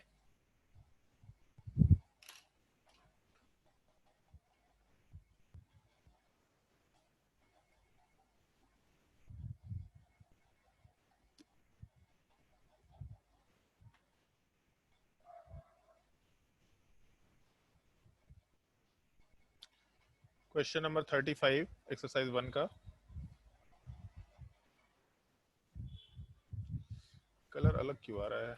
क्वेश्चन नंबर 35 एक्सरसाइज 1 का कलर अलग क्यों आ रहा है?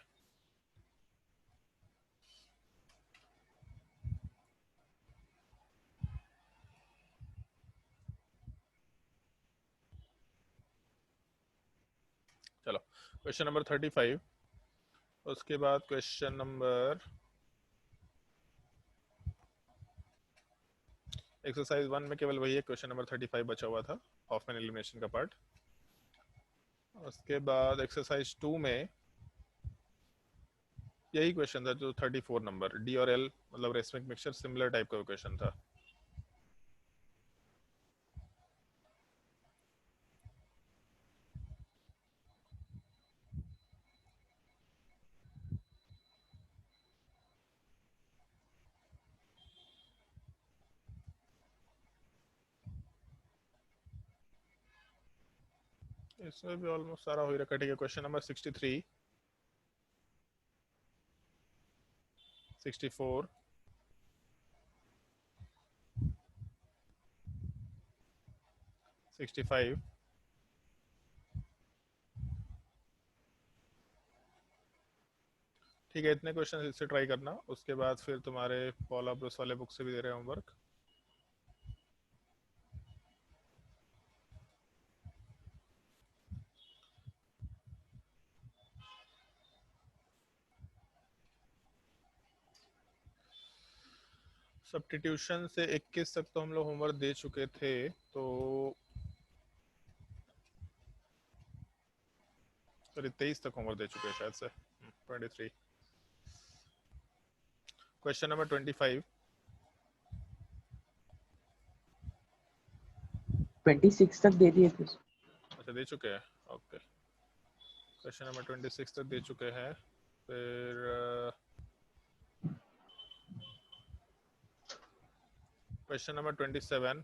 चलो क्वेश्चन नंबर 35, उसके बाद क्वेश्चन नंबर एक्सरसाइज 1 में केवल वही एक क्वेश्चन नंबर 35 बचा हुआ था, हॉफमैन एलिमिनेशन का पार्ट। उसके बाद एक्सरसाइज 2 में यही क्वेश्चन था जो 34 नंबर, डी और एल मतलब रेसमिक मिक्सचर, सिमिलर टाइप का क्वेश्चन था। इसमें भी ऑलमोस्ट सारा हो ही रखा। ठीक है, क्वेश्चन नंबर 63, 64, 65, ठीक है, इतने क्वेश्चन इससे ट्राई करना। उसके बाद फिर तुम्हारे पॉला ब्रूस वाले बुक से भी दे रहे हैं होमवर्क। सब्स्टिट्यूशन से 21 तक तो हम लोग होमवर्क दे चुके थे, तो सॉरी 23 तक होमवर्क दे चुके हैं शायद से। 23, क्वेश्चन नंबर 25, 26 तक दे दिए थे। अच्छा दे चुके हैं, ओके। क्वेश्चन नंबर 26 तक दे चुके हैं। फिर क्वेश्चन नंबर 27,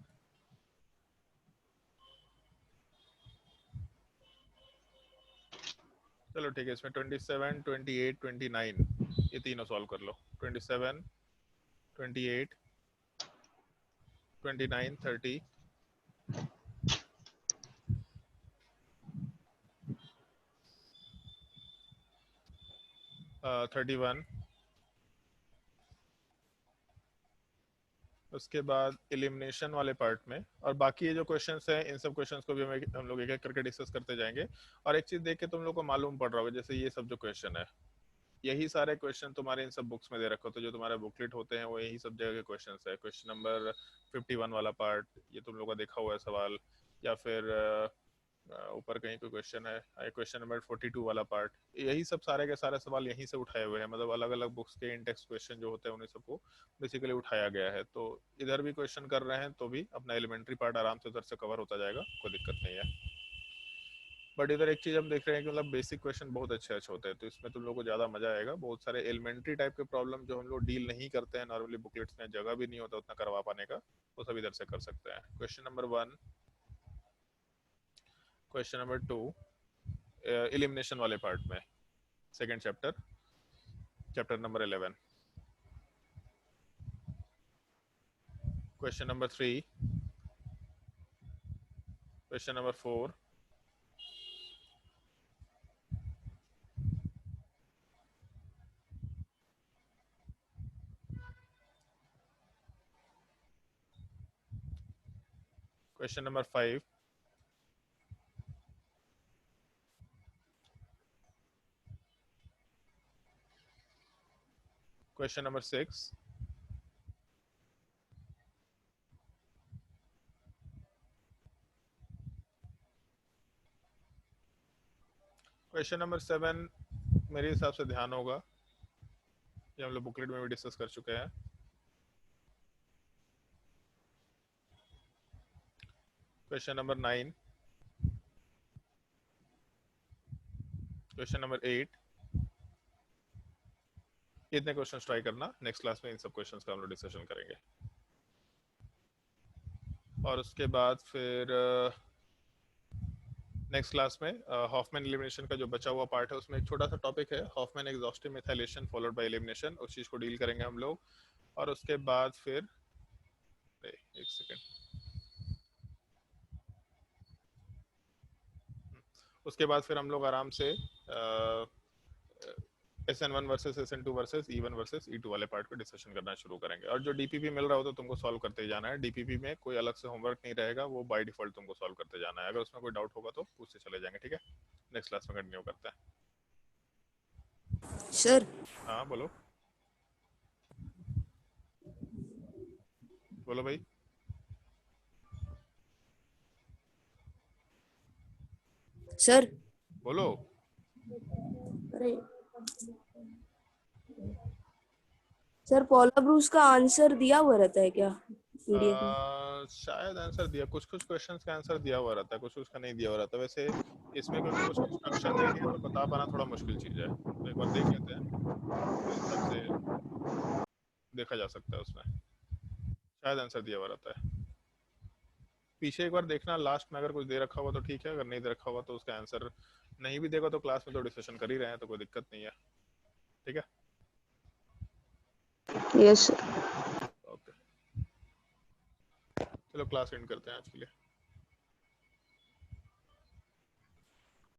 चलो ठीक है, इसमें 27, 28, 29 ये तीनों सॉल्व कर लो। 27, 28, 29, 30, 31। उसके बाद एलिमिनेशन वाले पार्ट में, और बाकी ये जो क्वेश्चंस हैं इन सब क्वेश्चंस को भी हम लोग एक एक करके डिस्कस करते जाएंगे। और एक चीज देख के तुम लोग को मालूम पड़ रहा होगा, जैसे ये सब जो क्वेश्चन है, यही सारे क्वेश्चन तुम्हारे इन सब बुक्स में दे रखे होते हैं, जो तुम्हारे बुकलेट होते हैं वो यही सब जगह के क्वेश्चंस है। क्वेश्चन नंबर 51 वाला पार्ट ये तुम लोग का देखा हुआ है सवाल, या फिर ऊपर कहीं कोई क्वेश्चन है, क्वेश्चन नंबर 42 वाला पार्ट, यही सब सारे के सारे सवाल यहीं से उठाए हुए हैं। मतलब अलग अलग बुक्स के इंडेक्स क्वेश्चन जो होते हैं उन्हीं सबको बेसिकली उठाया गया है। तो इधर भी क्वेश्चन कर रहे हैं तो भी अपना एलिमेंट्री पार्ट आराम से उधर से कवर होता जाएगा, कोई दिक्कत नहीं है। बट इधर एक चीज हम देख रहे हैं कि मतलब बेसिक क्वेश्चन बहुत अच्छे अच्छे होते हैं, तो इसमें तुम लोग को ज्यादा मजा आएगा। बहुत सारे एलिमेंट्री टाइप के प्रॉब्लम जो हम लोग डील नहीं करते हैं नॉर्मली बुकलेट्स में, जगह भी नहीं होता उतना करवा पाने का, वो सब इधर से कर सकते हैं। Question number 1, question number 2 elimination वाले पार्ट में, second chapter, chapter number 11। Question number 3, question number 4, question number 5, question number 6, question number 7 मेरे हिसाब से ध्यान होगा, ये हम लोग बुकलेट में भी डिस्कस कर चुके हैं। क्वेश्चन नंबर 9, क्वेश्चन नंबर 8, इतने क्वेश्चंस ट्राई करना। नेक्स्ट क्लास में इन सब क्वेश्चंस का हम लोग डिस्कशन करेंगे, और उसके बाद फिर नेक्स्ट क्लास में हॉफमैन एलिमिनेशन का जो बचा हुआ पार्ट है उसमें एक छोटा सा टॉपिक है, Hofmann exhaustive methylation followed by elimination, उस चीज को डील करेंगे हम लोग। और उसके बाद फिर एक सेकेंड, उसके बाद फिर हम लोग आराम से SN1 versus SN2 versus E1 versus E2 वाले पार्ट पे डिस्कशन करना शुरू करेंगे। और जो DPP मिल रहा हो तो तुमको सॉल्व करते ही जाना है। DPP में कोई अलग से होमवर्क नहीं रहेगा, वो बाय डिफॉल्ट तुमको सॉल्व करते जाना है। अगर उसमें कोई डाउट होगा तो पूछते चले जाएंगे, ठीक है। नेक्स्ट क्लास में कंटिन्यू करते हैं। सर हाँ बोलो, बोलो भाई। सर बोलो। अरे सर पॉला ब्रूस का आंसर दिया हुआ रहता है क्या पीडीएफ में? शायद आंसर दिया, कुछ कुछ क्वेश्चंस का आंसर दिया हुआ रहता है, कुछ कुछ का नहीं दिया हुआ रहता है। वैसे इसमें क्योंकि कुछ इंस्ट्रक्शन नहीं दिया तो बता पाना थोड़ा मुश्किल चीज है, तो एक बार देख लेते हैं, तो इस हिसाब से देखा जा सकता है। उसमें शायद आंसर दिया हुआ रहता है। पीछे एक बार देखना, लास्ट में अगर कुछ दे रखा हुआ तो ठीक है, अगर नहीं दे रखा हुआ तो उसका आंसर नहीं भी देगा तो क्लास में तो डिस्कशन कर ही रहे हैं, तो कोई दिक्कत नहीं है, ठीक है। Yes sir. ओके, चलो क्लास एंड करते हैं आज के लिए।